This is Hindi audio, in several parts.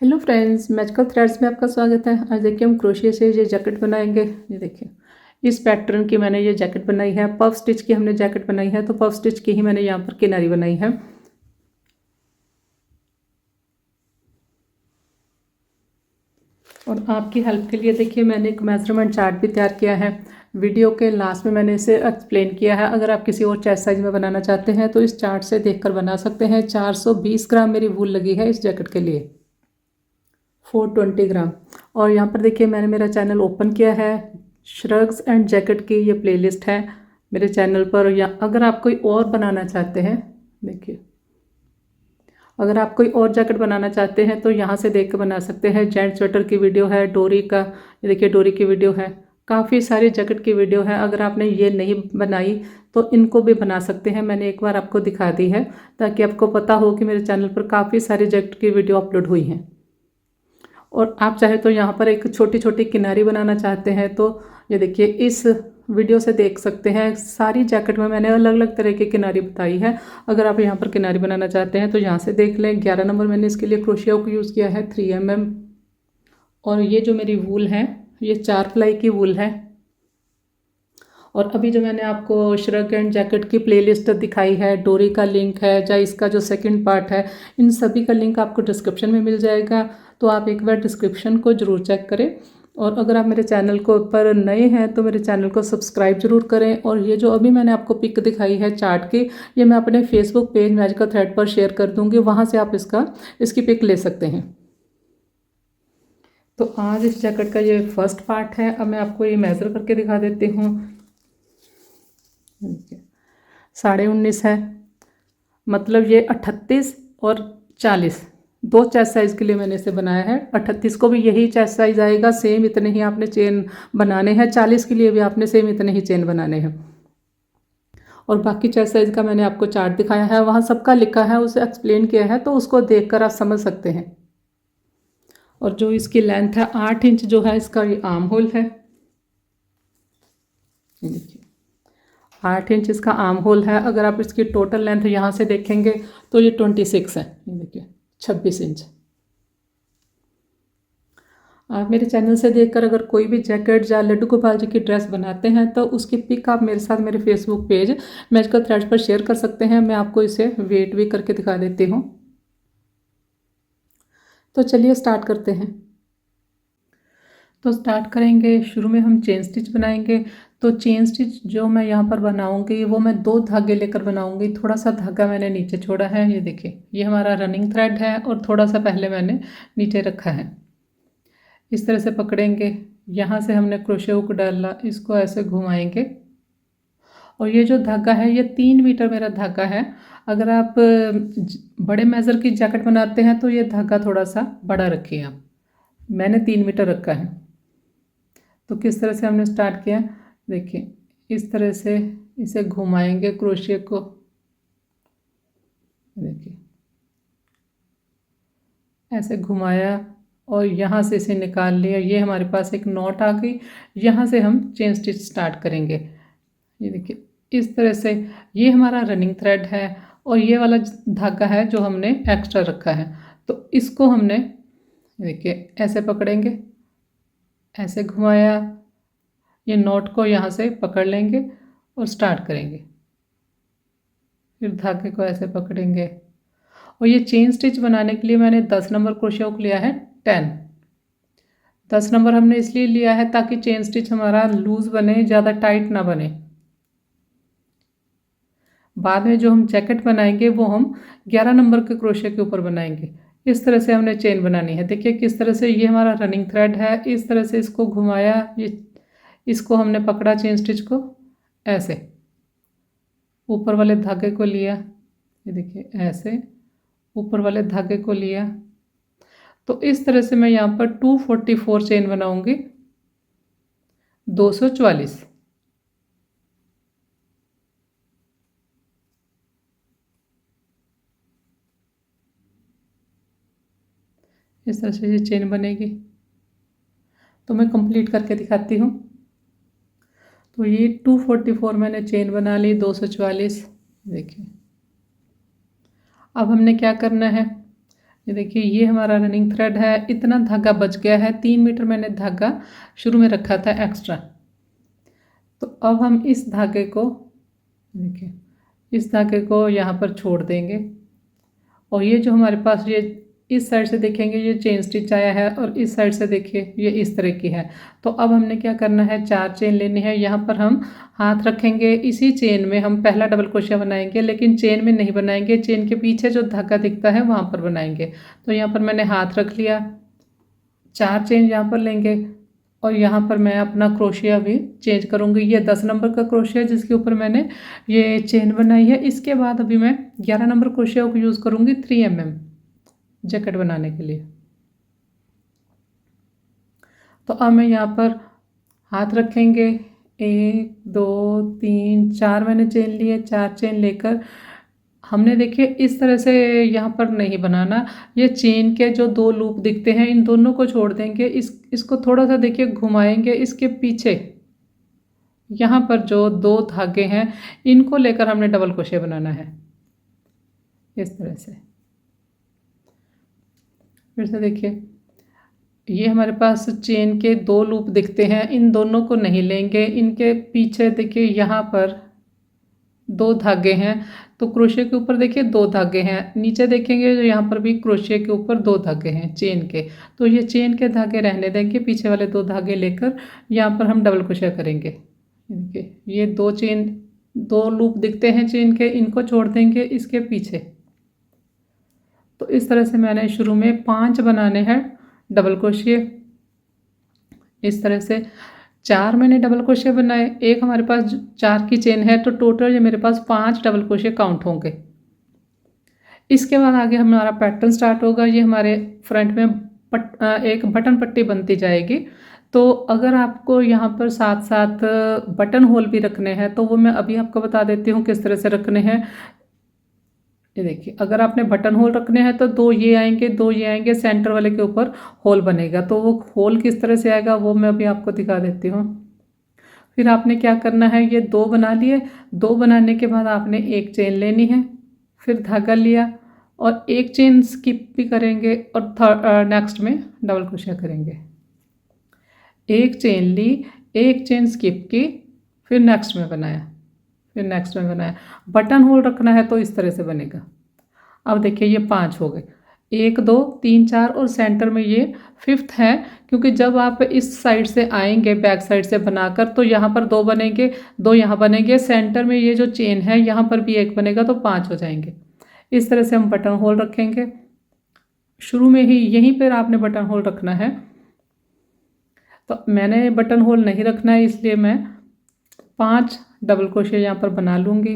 हेलो फ्रेंड्स, मैजिकल थ्रेड्स में आपका स्वागत है। आज देखिए हम क्रोशिया से ये जैकेट बनाएंगे। ये देखिए इस पैटर्न की मैंने ये जैकेट बनाई है। पफ स्टिच की हमने जैकेट बनाई है, तो पफ स्टिच की ही मैंने यहाँ पर किनारी बनाई है। और आपकी हेल्प के लिए देखिए मैंने एक मेजरमेंट चार्ट भी तैयार किया है। वीडियो के लास्ट में मैंने इसे एक्सप्लेन किया है। अगर आप किसी और चेस्ट साइज में बनाना चाहते हैं तो इस चार्ट से देखकर बना सकते हैं। 420 ग्राम मेरी वूल लगी है इस जैकेट के लिए, 420 ग्राम। और यहाँ पर देखिए मैंने मेरा चैनल ओपन किया है। श्रग्स एंड जैकेट की ये प्लेलिस्ट है मेरे चैनल पर। या अगर आप कोई और बनाना चाहते हैं, देखिए अगर आप कोई और जैकेट बनाना चाहते हैं तो यहाँ से देख कर बना सकते हैं। जेंट स्वेटर की वीडियो है, डोरी का, ये देखिए डोरी की वीडियो है, काफ़ी सारी जैकेट की वीडियो है। अगर आपने ये नहीं बनाई तो इनको भी बना सकते हैं। मैंने एक बार आपको दिखा दी है ताकि आपको पता हो कि मेरे चैनल पर काफ़ी सारी जैकेट की वीडियो अपलोड हुई हैं। और आप चाहे तो यहाँ पर एक छोटी छोटी किनारी बनाना चाहते हैं तो ये देखिए इस वीडियो से देख सकते हैं। सारी जैकेट में मैंने अलग अलग तरह की किनारी बताई है। अगर आप यहाँ पर किनारी बनाना चाहते हैं तो यहाँ से देख लें। 11 नंबर मैंने इसके लिए क्रोशिया को यूज़ किया है, 3 mm। और ये जो मेरी वूल है ये 4 प्लाई की वूल है। और अभी जो मैंने आपको श्रग एंड जैकेट की प्लेलिस्ट दिखाई है, डोरी का लिंक है या इसका जो सेकंड पार्ट है, इन सभी का लिंक आपको डिस्क्रिप्शन में मिल जाएगा। तो आप एक बार डिस्क्रिप्शन को ज़रूर चेक करें। और अगर आप मेरे चैनल को पर नए हैं तो मेरे चैनल को सब्सक्राइब जरूर करें। और ये जो अभी मैंने आपको पिक दिखाई है चार्ट की, ये मैं अपने फेसबुक पेज मैजिकल थ्रेड पर शेयर कर दूँगी, वहाँ से आप इसकी पिक ले सकते हैं। तो आज इस जैकेट का ये फर्स्ट पार्ट है। अब मैं आपको ये मेज़र करके दिखा देती हूँ। 19.5 है, मतलब ये 38 और 40 दो चेस्ट साइज़ के लिए मैंने इसे बनाया है। 38 को भी यही चेस्ट साइज़ आएगा, सेम इतने ही आपने चेन बनाने हैं। 40 के लिए भी आपने सेम इतने ही चेन बनाने हैं। और बाकी चेस्ट साइज़ का मैंने आपको चार्ट दिखाया है, वहाँ सबका लिखा है, उसे एक्सप्लेन किया है, तो उसको देखकर आप समझ सकते हैं। और जो इसकी लेंथ है 8 इंच जो है, इसका ये आर्म होल है। देखिए 8 इंच इसका आर्म होल है। अगर आप इसकी टोटल लेंथ यहाँ से देखेंगे तो ये 26 है। ये देखिए 26 इंच। आप मेरे चैनल से देखकर अगर कोई भी जैकेट या लड्डू गोपाल जी की ड्रेस बनाते हैं तो उसकी पिक आप मेरे साथ मेरे फेसबुक पेज मैजिकल थ्रेड्स पर शेयर कर सकते हैं। मैं आपको इसे वेट भी करके दिखा देती हूँ। तो चलिए स्टार्ट करते हैं। तो स्टार्ट करेंगे, शुरू में हम चेन स्टिच बनाएंगे। तो चेन स्टिच जो मैं यहाँ पर बनाऊंगी वो मैं 2 धागे लेकर बनाऊंगी। थोड़ा सा धागा मैंने नीचे छोड़ा है, ये देखिए ये हमारा रनिंग थ्रेड है और थोड़ा सा पहले मैंने नीचे रखा है। इस तरह से पकड़ेंगे, यहाँ से हमने क्रोशिया हुक डाला, इसको ऐसे घुमाएंगे। और ये जो धागा है ये 3 मीटर मेरा धागा है। अगर आप बड़े मेज़र की जैकेट बनाते हैं तो ये धागा थोड़ा सा बड़ा रखिए आप। मैंने 3 मीटर रखा है। तो किस तरह से हमने स्टार्ट किया, देखिए इस तरह से इसे घुमाएंगे क्रोशिया को। देखिए ऐसे घुमाया और यहाँ से इसे निकाल लिया। ये हमारे पास एक नॉट आ गई। यहाँ से हम चेन स्टिच स्टार्ट करेंगे। ये देखिए इस तरह से ये हमारा रनिंग थ्रेड है और ये वाला धागा है जो हमने एक्स्ट्रा रखा है। तो इसको हमने देखिए ऐसे पकड़ेंगे, ऐसे घुमाया, ये नॉट को यहाँ से पकड़ लेंगे और स्टार्ट करेंगे। फिर धागे को ऐसे पकड़ेंगे। और ये चेन स्टिच बनाने के लिए मैंने 10 नंबर क्रोशिया हुक लिया है, 10 नंबर हमने इसलिए लिया है ताकि चेन स्टिच हमारा लूज बने, ज़्यादा टाइट ना बने। बाद में जो हम जैकेट बनाएंगे वो हम 11 नंबर के क्रोशिया के ऊपर बनाएंगे। इस तरह से हमने चेन बनानी है। देखिए किस तरह से ये हमारा रनिंग थ्रेड है, इस तरह से इसको घुमाया, ये इसको हमने पकड़ा चेन स्टिच को, ऐसे ऊपर वाले धागे को लिया, ये देखिए ऐसे ऊपर वाले धागे को लिया। तो इस तरह से मैं यहाँ पर 244 चेन बनाऊंगी, 244। इस तरह से ये चेन बनेगी। तो मैं कंप्लीट करके दिखाती हूँ। तो ये 244 मैंने चेन बना ली, 244। देखिए अब हमने क्या करना है, ये देखिए ये हमारा रनिंग थ्रेड है। इतना धागा बच गया है, 3 मीटर मैंने धागा शुरू में रखा था एक्स्ट्रा। तो अब हम इस धागे को देखिए, इस धागे को यहाँ पर छोड़ देंगे और ये जो हमारे पास ये इस साइड से देखेंगे ये चेन स्टिच आया है और इस साइड से देखिए ये इस तरह की है। तो अब हमने क्या करना है, 4 चेन लेनी है। यहाँ पर हम हाथ रखेंगे, इसी चेन में हम पहला डबल क्रोशिया बनाएंगे, लेकिन चेन में नहीं बनाएंगे, चेन के पीछे जो धागा दिखता है वहाँ पर बनाएंगे। तो यहाँ पर मैंने हाथ रख लिया, 4 चेन यहाँ पर लेंगे और यहाँ पर मैं अपना क्रोशिया भी चेंज करूँगी। ये 10 नंबर का क्रोशिया जिसके ऊपर मैंने ये चेन बनाई है। इसके बाद अभी मैं 11 नंबर क्रोशिया को यूज़ करूँगी 3 mm जैकेट बनाने के लिए। तो अब मैं यहाँ पर हाथ रखेंगे, 1 2 3 4 मैंने चेन लिए। 4 चेन लेकर हमने देखिए इस तरह से यहाँ पर नहीं बनाना। ये चेन के जो 2 लूप दिखते हैं इन दोनों को छोड़ देंगे। इसको थोड़ा सा देखिए घुमाएंगे, इसके पीछे यहाँ पर जो 2 धागे हैं इनको लेकर हमने डबल क्रोशिया बनाना है इस तरह से। फिर से देखिए ये हमारे पास चेन के 2 लूप दिखते हैं, इन दोनों को नहीं लेंगे। इनके पीछे देखिए यहाँ पर 2 धागे हैं, तो क्रोशिया के ऊपर देखिए 2 धागे हैं। नीचे देखेंगे तो यहाँ पर भी क्रोशिया के ऊपर 2 धागे हैं चेन के। तो ये चेन के धागे रहने देंगे, पीछे वाले 2 धागे लेकर यहाँ पर हम डबल क्रोशिया करेंगे। देखिए ये 2 लूप दिखते हैं चेन के, इनको छोड़ देंगे इसके पीछे। तो इस तरह से मैंने शुरू में 5 बनाने हैं डबल क्रोशिया। इस तरह से 4 मैंने डबल क्रोशिया बनाए। एक हमारे पास 4 की चेन है, तो टोटल ये मेरे पास 5 डबल क्रोशिया काउंट होंगे। इसके बाद आगे हमारा पैटर्न स्टार्ट होगा। ये हमारे फ्रंट में एक बटन पट्टी बनती जाएगी। तो अगर आपको यहाँ पर साथ साथ बटन होल भी रखने हैं तो वो मैं अभी आपको बता देती हूँ किस तरह से रखने हैं। ये देखिए अगर आपने बटन होल रखने हैं तो 2 ये आएंगे, 2 ये आएंगे, सेंटर वाले के ऊपर होल बनेगा। तो वो होल किस तरह से आएगा वो मैं अभी आपको दिखा देती हूँ। फिर आपने क्या करना है, ये 2 बना लिए। 2 बनाने के बाद आपने एक चेन लेनी है, फिर धागा लिया और एक चेन स्किप भी करेंगे और नेक्स्ट में डबल क्रोशिया करेंगे। एक चेन ली, एक चेन स्किप की, फिर नेक्स्ट में बनाया, फिर नेक्स्ट में बनाया। बटन होल रखना है तो इस तरह से बनेगा। अब देखिए ये 5 हो गए, 1 2 3 4 और सेंटर में ये 5th है, क्योंकि जब आप इस साइड से आएंगे बैक साइड से बनाकर तो यहाँ पर 2 बनेंगे, 2 यहाँ बनेंगे, सेंटर में ये जो चेन है यहाँ पर भी 1 बनेगा, तो 5 हो जाएंगे। इस तरह से हम बटन होल रखेंगे। शुरू में ही यहीं पर आपने बटन होल रखना है। तो मैंने बटन होल नहीं रखना है, इसलिए मैं 5 डबल क्रोशिया यहाँ पर बना लूँगी।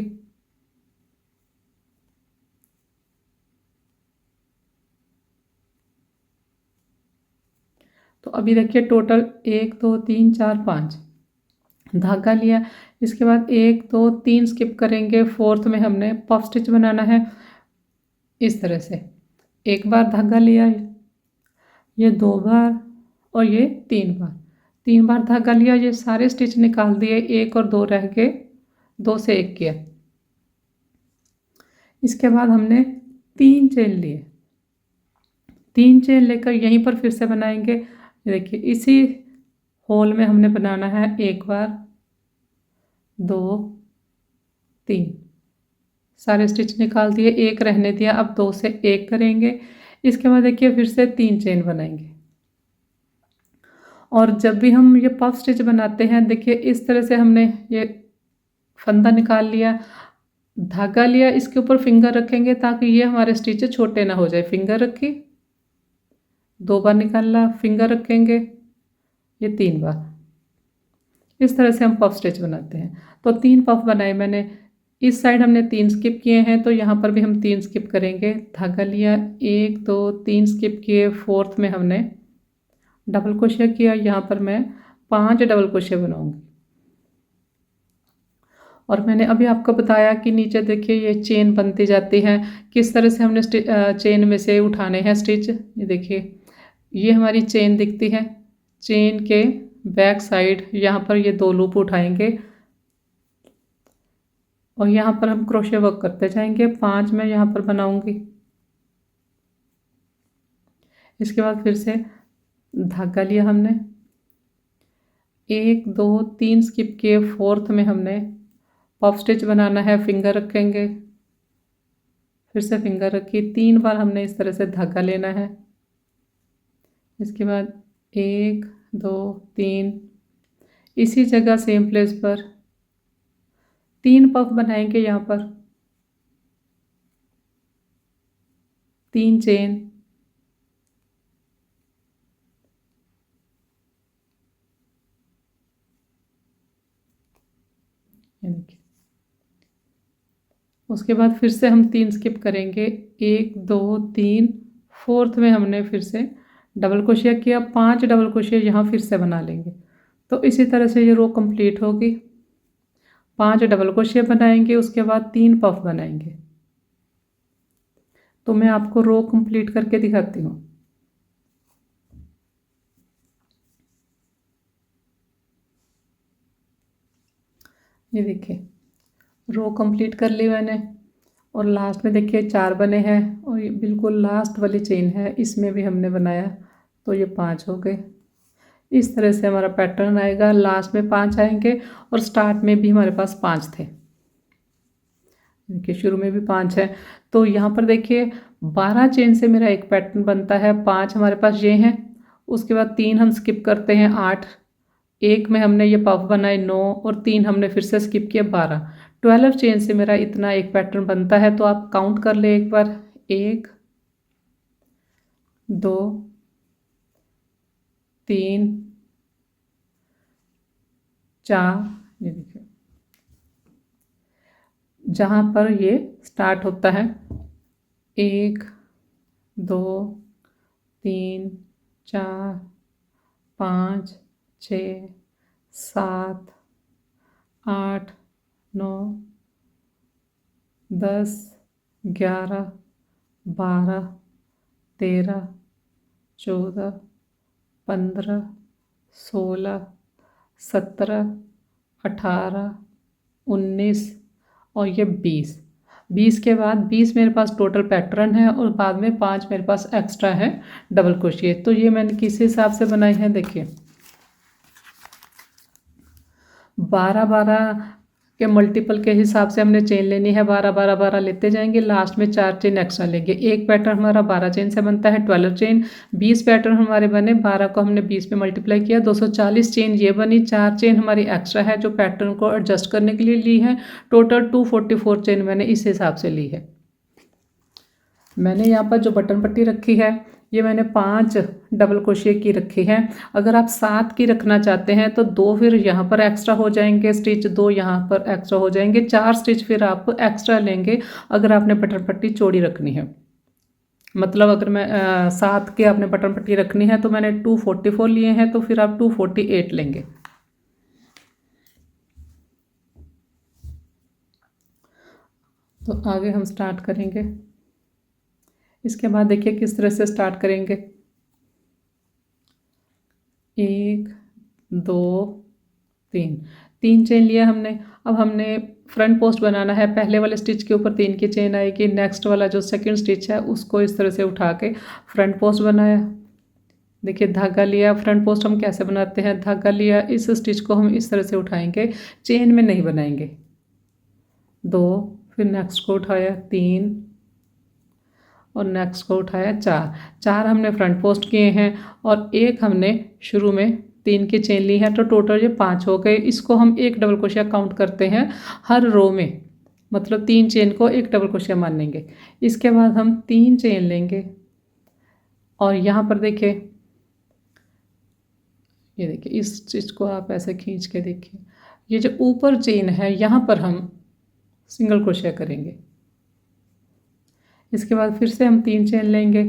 तो अभी देखिए टोटल 1 2 3 4 5 धागा लिया। इसके बाद 1 2 3 स्किप करेंगे, 4th में हमने पफ स्टिच बनाना है। इस तरह से एक बार धागा लिया, ये 2 बार और ये 3 बार, 3 बार धागा लिया, ये सारे स्टिच निकाल दिए, 1 और 2 रह गए, 2 से 1 किया। इसके बाद हमने 3 चेन लिए, 3 चेन लेकर यहीं पर फिर से बनाएंगे। देखिए इसी होल में हमने बनाना है 1 बार 2 3, सारे स्टिच निकाल दिए, 1 रहने दिया। अब 2 से 1 करेंगे। इसके बाद देखिए फिर से 3 चेन बनाएंगे। और जब भी हम ये पफ स्टिच बनाते हैं देखिए इस तरह से हमने ये फंदा निकाल लिया, धागा लिया, इसके ऊपर फिंगर रखेंगे ताकि ये हमारे स्टिच छोटे ना हो जाए। फिंगर रखी, 2 बार निकाला, फिंगर रखेंगे, ये 3 बार। इस तरह से हम पफ स्टिच बनाते हैं। तो 3 पफ बनाए मैंने। इस साइड हमने 3 स्किप किए हैं, तो यहाँ पर भी हम 3 स्किप करेंगे। धागा लिया, 1 2 3 स्किप किए, 4th में हमने डबल क्रोशिया किया। यहाँ पर मैं 5 डबल क्रोशिया बनाऊंगी। और मैंने अभी आपको बताया कि नीचे देखिए ये चेन बनती जाती है, किस तरह से हमने चेन में से उठाने हैं स्टिच। ये देखिए ये हमारी चेन दिखती है, चेन के बैक साइड यहाँ पर ये 2 लूप उठाएंगे और यहाँ पर हम क्रोशिया वर्क करते जाएंगे। 5 मैं यहाँ पर बनाऊंगी। इसके बाद फिर से धागा लिया हमने, 1 2 3 स्किप किए, फोर्थ में हमने पफ स्टिच बनाना है, फिंगर रखेंगे, फिर से फिंगर रखी, 3 बार हमने इस तरह से धागा लेना है। इसके बाद 1 2 3 इसी जगह सेम प्लेस पर 3 पफ बनाएंगे, यहाँ पर 3 चेन, ये देखिए। उसके बाद फिर से हम 3 स्किप करेंगे, 1 2 3, फोर्थ में हमने फिर से डबल क्रोशिया किया, 5 डबल क्रोशिया यहाँ फिर से बना लेंगे। तो इसी तरह से ये रो कंप्लीट होगी। 5 डबल क्रोशिया बनाएंगे, उसके बाद 3 पफ बनाएंगे। तो मैं आपको रो कंप्लीट करके दिखाती हूँ। ये देखिए, रो कंप्लीट कर ली मैंने, और लास्ट में देखिए 4 बने हैं, और ये बिल्कुल लास्ट वाली चेन है, इसमें भी हमने बनाया, तो ये 5 हो गए। इस तरह से हमारा पैटर्न आएगा। लास्ट में 5 आएंगे, और स्टार्ट में भी हमारे पास 5 थे। देखिए शुरू में भी 5 है, तो यहाँ पर देखिए 12 चेन से मेरा एक पैटर्न बनता है। 5 हमारे पास ये हैं, उसके बाद 3 हम स्किप करते हैं, 8, एक में हमने ये पफ बनाए 9, और 3 हमने फिर से स्किप किया, 12। 12 चेन से मेरा इतना एक पैटर्न बनता है। तो आप काउंट कर ले एक बार, 1 2 3 4, ये देखिए जहाँ पर ये स्टार्ट होता है, 1 2 3 4 5 6 7 8 9 10 11 12 13 14 15 16 17 18 19 और ये 20। 20 के बाद 20 मेरे पास टोटल पैटर्न है, और बाद में 5 मेरे पास एक्स्ट्रा है डबल क्रोशिया। तो ये मैंने किस हिसाब से बनाई है, देखिए 12 12 के मल्टीपल के हिसाब से हमने चेन लेनी है। 12 12 12 लेते जाएंगे, लास्ट में 4 चेन एक्स्ट्रा लेंगे। एक पैटर्न हमारा 12 चेन से बनता है, 12 चेन। 20 पैटर्न हमारे बने, 12 को हमने 20 में मल्टीप्लाई किया, 240 चेन ये बनी। 4 चेन हमारी एक्स्ट्रा है जो पैटर्न को एडजस्ट करने के लिए ली है। टोटल 244 चेन मैंने इस हिसाब से ली है। मैंने यहाँ पर जो बटन पट्टी रखी है, ये मैंने 5 डबल क्रोशिया की रखी है। अगर आप 7 की रखना चाहते हैं तो 2 फिर यहाँ पर एक्स्ट्रा हो जाएंगे स्टिच, 2 यहाँ पर एक्स्ट्रा हो जाएंगे, 4 स्टिच फिर आप एक्स्ट्रा लेंगे अगर आपने बटन पट्टी चौड़ी रखनी है। मतलब अगर मैं 7 की आपने बटन पट्टी रखनी है तो मैंने 244 लिए हैं, तो फिर आप 248 लेंगे। तो आगे हम स्टार्ट करेंगे। इसके बाद देखिए किस तरह से स्टार्ट करेंगे। 1 2 3, 3 चेन लिया हमने। अब हमने फ्रंट पोस्ट बनाना है। पहले वाले स्टिच के ऊपर 3 की चेन आएगी, नेक्स्ट वाला जो सेकंड स्टिच है उसको इस तरह से उठा के फ्रंट पोस्ट बनाया। देखिए धागा लिया, फ्रंट पोस्ट हम कैसे बनाते हैं, धागा लिया, इस स्टिच को हम इस तरह से उठाएंगे, चेन में नहीं बनाएंगे। 2, फिर नेक्स्ट को उठाया 3, और नेक्स्ट को उठाया 4। 4 हमने फ्रंट पोस्ट किए हैं, और एक हमने शुरू में 3 की चेन ली है, तो टोटल ये 5 हो गए। इसको हम एक डबल क्रोशिया काउंट करते हैं हर रो में, मतलब 3 चेन को एक डबल क्रोशिया मान लेंगे। इसके बाद हम 3 चेन लेंगे, और यहाँ पर देखिए, ये देखिए इस स्टिच को आप ऐसे खींच के देखिए, ये जो ऊपर चेन है यहाँ पर हम सिंगल क्रोशिया करेंगे। इसके बाद फिर से हम 3 चेन लेंगे,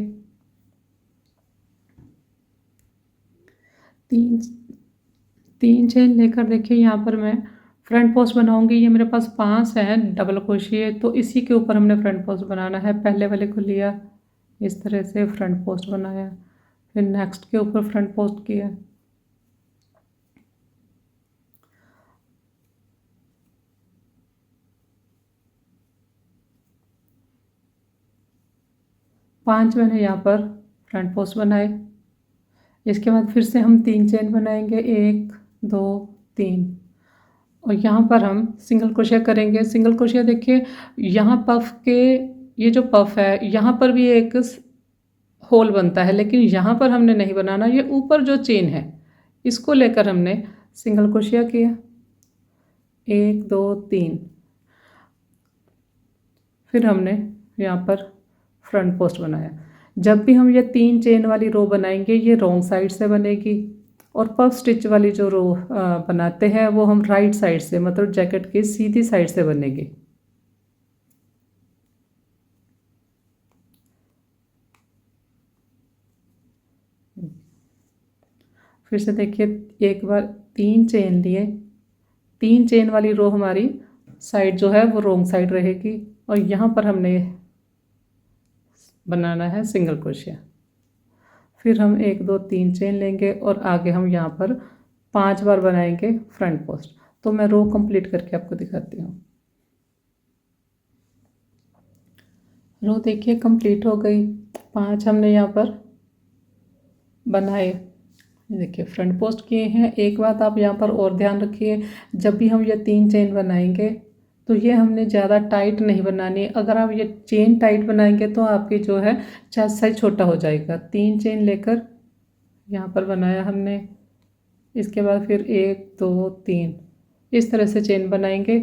3 चेन लेकर देखिए यहाँ पर मैं फ्रंट पोस्ट बनाऊंगी। ये मेरे पास 5 है डबल क्रोशिया, तो इसी के ऊपर हमने फ्रंट पोस्ट बनाना है। पहले वाले को लिया, इस तरह से फ्रंट पोस्ट बनाया, फिर नेक्स्ट के ऊपर फ्रंट पोस्ट किया, पांच मैंने यहाँ पर फ्रंट पोस्ट बनाए। इसके बाद फिर से हम 3 चेन बनाएंगे, 1 2 3, और यहाँ पर हम सिंगल क्रोशिया करेंगे। सिंगल क्रोशिया देखिए यहाँ पफ के, ये जो पफ है यहाँ पर भी एक होल बनता है, लेकिन यहाँ पर हमने नहीं बनाना। ये ऊपर जो चेन है इसको लेकर हमने सिंगल क्रोशिया किया, 1 2 3, फिर हमने यहाँ पर फ्रंट पोस्ट बनाया। जब भी हम ये 3 चेन वाली रो बनाएंगे ये रॉन्ग साइड से बनेगी, और पफ स्टिच वाली जो रो बनाते हैं वो हम राइट साइड से, मतलब जैकेट की सीधी साइड से बनेगी। फिर से देखिए एक बार 3 चेन लिए, 3 चेन वाली रो हमारी साइड जो है वो रॉन्ग साइड रहेगी, और यहाँ पर हमने बनाना है सिंगल क्रोशिया। फिर हम 1 2 3 चेन लेंगे और आगे हम यहाँ पर 5 बार बनाएंगे फ्रंट पोस्ट। तो मैं रो कंप्लीट करके आपको दिखाती हूँ। रो देखिए कंप्लीट हो गई, 5 हमने यहाँ पर बनाए। देखिए फ्रंट पोस्ट किए हैं। एक बात आप यहाँ पर और ध्यान रखिए, जब भी हम ये 3 चेन बनाएंगे तो ये हमने ज़्यादा टाइट नहीं बनानी है। अगर आप ये चेन टाइट बनाएंगे तो आपकी जो है चेस्ट साइज छोटा हो जाएगा। 3 चेन लेकर यहाँ पर बनाया हमने। इसके बाद फिर 1 2 3 इस तरह से चेन बनाएंगे,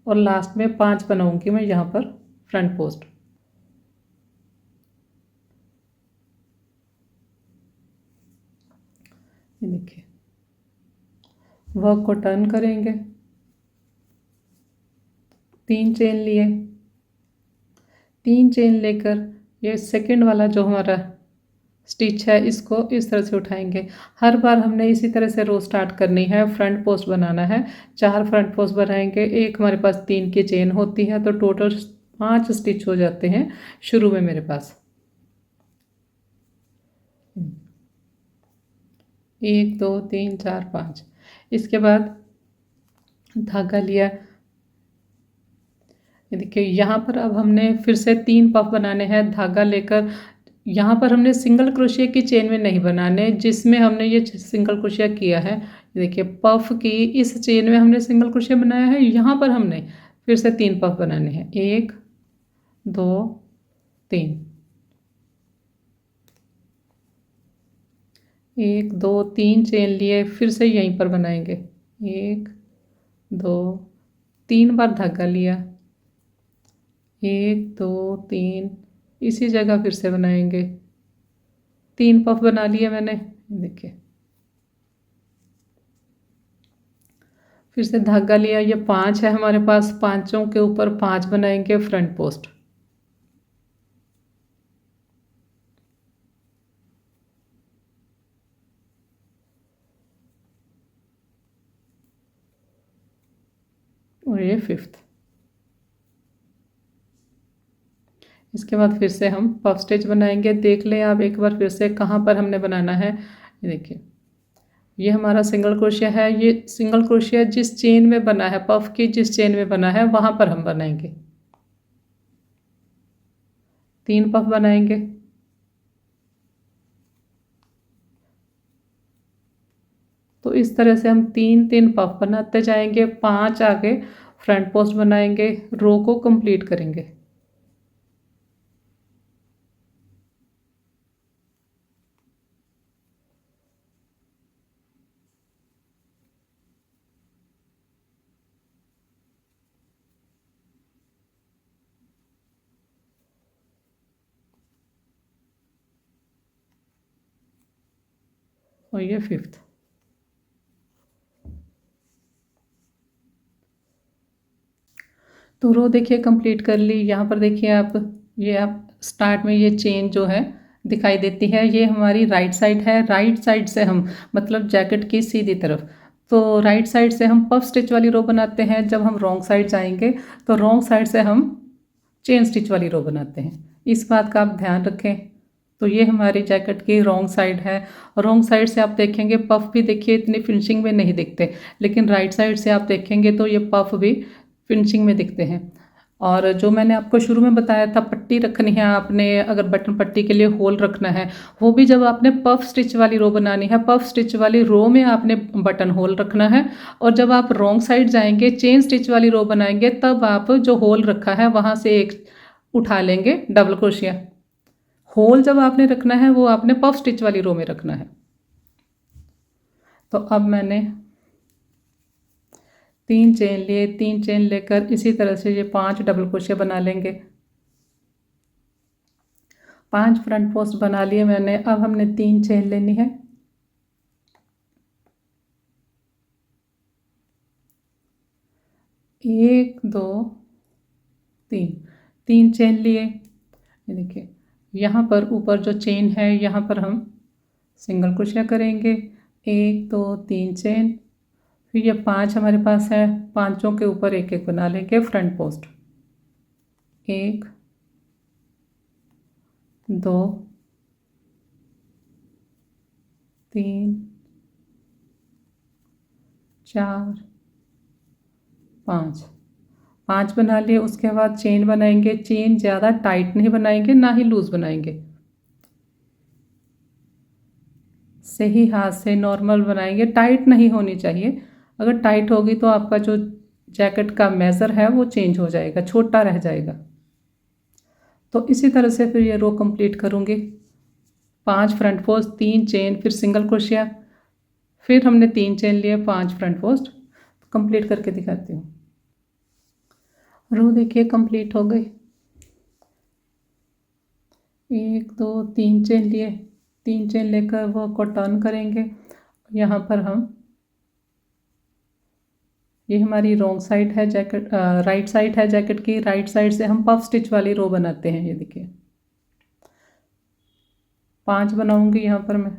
और लास्ट में 5 बनाऊंगी मैं यहाँ पर फ्रंट पोस्ट। ये देखिए वर्क को टर्न करेंगे, 3 चेन लिए, 3 चेन लेकर ये सेकंड वाला जो हमारा स्टिच है इसको इस तरह से उठाएंगे। हर बार हमने इसी तरह से रो स्टार्ट करनी है। फ्रंट पोस्ट बनाना है, 4 फ्रंट पोस्ट बनाएंगे। एक हमारे पास 3 की चेन होती है, तो टोटल 5 स्टिच हो जाते हैं शुरू में मेरे पास। 1 2 3 4 5। इसके बाद धागा लिया। देखिए यहाँ पर अब हमने फिर से 3 पफ बनाने हैं। धागा लेकर यहाँ पर हमने सिंगल क्रोशिया की चेन में नहीं बनाने, जिसमें हमने ये सिंगल क्रोशिया किया है। देखिए पफ की इस चेन में हमने सिंगल क्रोशिया बनाया है, यहाँ पर हमने फिर से 3 पफ बनाने हैं। 1 2 3, 1 2 3 चेन लिए, फिर से यहीं पर बनाएंगे। 1 2 3 बार धागा लिया, 1 2 3 इसी जगह फिर से बनाएंगे। 3 पफ बना लिए मैंने। देखिए फिर से धागा लिया, ये 5 है हमारे पास। 5 के ऊपर 5 बनाएंगे फ्रंट पोस्ट। और ये 5th। इसके बाद फिर से हम पफ स्टिच बनाएंगे। देख लें आप एक बार फिर से कहाँ पर हमने बनाना है। ये देखिए ये हमारा सिंगल क्रोशिया है। ये सिंगल क्रोशिया जिस चेन में बना है, पफ की जिस चेन में बना है वहाँ पर हम बनाएंगे। 3 पफ बनाएंगे। तो इस तरह से हम 3 3 पफ बनाते जाएंगे। 5 आगे फ्रंट पोस्ट बनाएंगे, रो को कंप्लीट करेंगे। और ये 5th। तो रो देखिए कंप्लीट कर ली। यहाँ पर देखिए आप, ये आप स्टार्ट में ये चेन जो है दिखाई देती है, ये हमारी राइट साइड है। राइट साइड से हम, मतलब जैकेट की सीधी तरफ, तो राइट साइड से हम पफ स्टिच वाली रो बनाते हैं। जब हम रॉन्ग साइड जाएंगे तो रॉन्ग साइड से हम चेन स्टिच वाली रो बनाते हैं। इस बात का आप ध्यान रखें। तो ये हमारी जैकेट की रॉन्ग साइड है। रॉन्ग साइड से आप देखेंगे पफ भी देखिए इतनी फिनिशिंग में नहीं दिखते, लेकिन राइट साइड से आप देखेंगे तो ये पफ भी फिनिशिंग में दिखते हैं। और जो मैंने आपको शुरू में बताया था पट्टी रखनी है आपने, अगर बटन पट्टी के लिए होल रखना है, वो भी जब आपने पफ स्टिच वाली रो बनानी है, पफ स्टिच वाली रो में आपने बटन होल रखना है। और जब आप रॉन्ग साइड जाएंगे, चेन स्टिच वाली रो बनाएंगे, तब आप जो होल रखा है वहाँ से एक उठा लेंगे डबल क्रोशिया। होल जब आपने रखना है वो आपने पफ स्टिच वाली रो में रखना है। तो अब मैंने 3 चेन लिए, 3 चेन लेकर इसी तरह से ये 5 डबल क्रोशिया बना लेंगे। 5 फ्रंट पोस्ट बना लिए मैंने। अब हमने 3 चेन लेनी है। एक, दो, तीन चेन लिए। ये देखिए, यहाँ पर ऊपर जो चेन है यहाँ पर हम सिंगल क्रोशिया करेंगे। 1, 2, 3 चेन। फिर ये 5 हमारे पास है, पांचों के ऊपर एक एक बना लेंगे फ्रंट पोस्ट। 1, 2, 3, 4, 5 बना लिए। उसके बाद चेन बनाएंगे। चेन ज़्यादा टाइट नहीं बनाएंगे, ना ही लूज बनाएंगे, सही हाथ से नॉर्मल बनाएंगे। टाइट नहीं होनी चाहिए, अगर टाइट होगी तो आपका जो जैकेट का मेज़र है वो चेंज हो जाएगा, छोटा रह जाएगा। तो इसी तरह से फिर ये रो कंप्लीट करूँगी। 5 फ्रंट पोस्ट, 3 चेन, फिर सिंगल क्रोशिया, फिर हमने 3 चेन लिए, 5 फ्रंट पोस्ट। कंप्लीट करके दिखाती हूँ। रो देखिए कंप्लीट हो गई। 1, 2, 3 चेन लिए, 3 चेन लेकर वो को टर्न करेंगे। यहाँ पर हम, ये हमारी रॉन्ग साइड है जैकेट, राइट साइड है जैकेट की। राइट साइड से हम पफ स्टिच वाली रो बनाते हैं। ये देखिए 5 बनाऊंगी यहाँ पर मैं।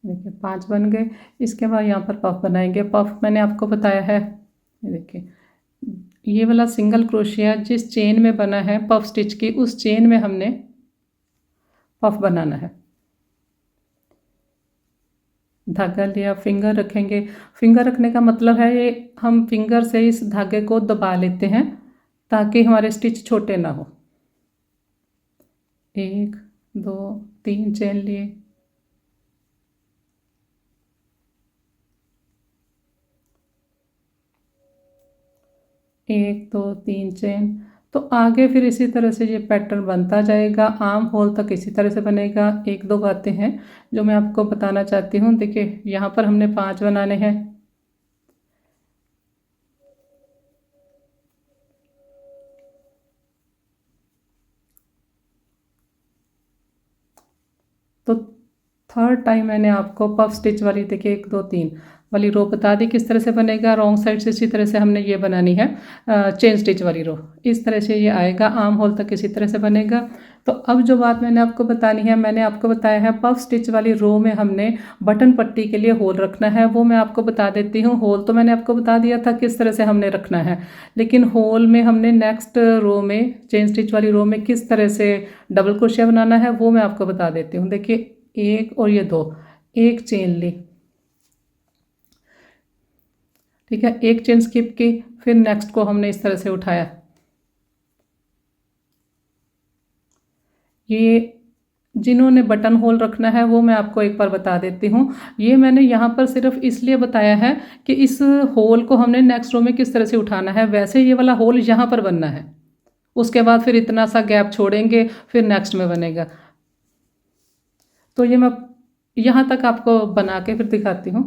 देखिए 5 बन गए। इसके बाद यहाँ पर पफ बनाएंगे। पफ मैंने आपको बताया है, ये देखिए ये वाला सिंगल क्रोशिया जिस चेन में बना है पफ स्टिच की, उस चेन में हमने पफ बनाना है। धागा लिया, फिंगर रखेंगे। फिंगर रखने का मतलब है ये हम फिंगर से इस धागे को दबा लेते हैं ताकि हमारे स्टिच छोटे ना हो। 1, 2, 3 चेन लिए। 1, 2, 3 चेन। तो आगे फिर इसी तरह से ये पैटर्न बनता जाएगा। आर्म होल तक इसी तरह से बनेगा। 1-2 बातें हैं जो मैं आपको बताना चाहती हूँ। देखिए यहाँ पर हमने 5 बनाने हैं। तो थर्ड टाइम मैंने आपको पफ स्टिच वाली, देखिए 1, 2, 3 वाली रो बता दी किस तरह से बनेगा। रॉन्ग साइड से इसी तरह से हमने ये बनानी है चेन स्टिच वाली रो। इस तरह से ये आएगा। आर्म होल तक इसी तरह से बनेगा। तो अब जो बात मैंने आपको बतानी है, मैंने आपको बताया है पफ स्टिच वाली रो में हमने बटन पट्टी के लिए होल रखना है, वो मैं आपको बता देती हूँ। होल तो मैंने आपको बता दिया था किस तरह से हमने रखना है, लेकिन होल में हमने नेक्स्ट रो में, चेन स्टिच वाली रो में किस तरह से डबल क्रोशिया बनाना है वो मैं आपको बता देती हूँ। देखिए 1 और ये 2, 1 चेन ली, ठीक है, 1 चेन स्किप की, फिर नेक्स्ट को हमने इस तरह से उठाया। ये जिन्होंने बटन होल रखना है वो मैं आपको एक बार बता देती हूँ। ये मैंने यहाँ पर सिर्फ इसलिए बताया है कि इस होल को हमने नेक्स्ट रो में किस तरह से उठाना है। वैसे ये वाला होल यहाँ पर बनना है, उसके बाद फिर इतना सा गैप छोड़ेंगे, फिर नेक्स्ट में बनेगा। तो ये मैं यहाँ तक आपको बना के फिर दिखाती हूँ।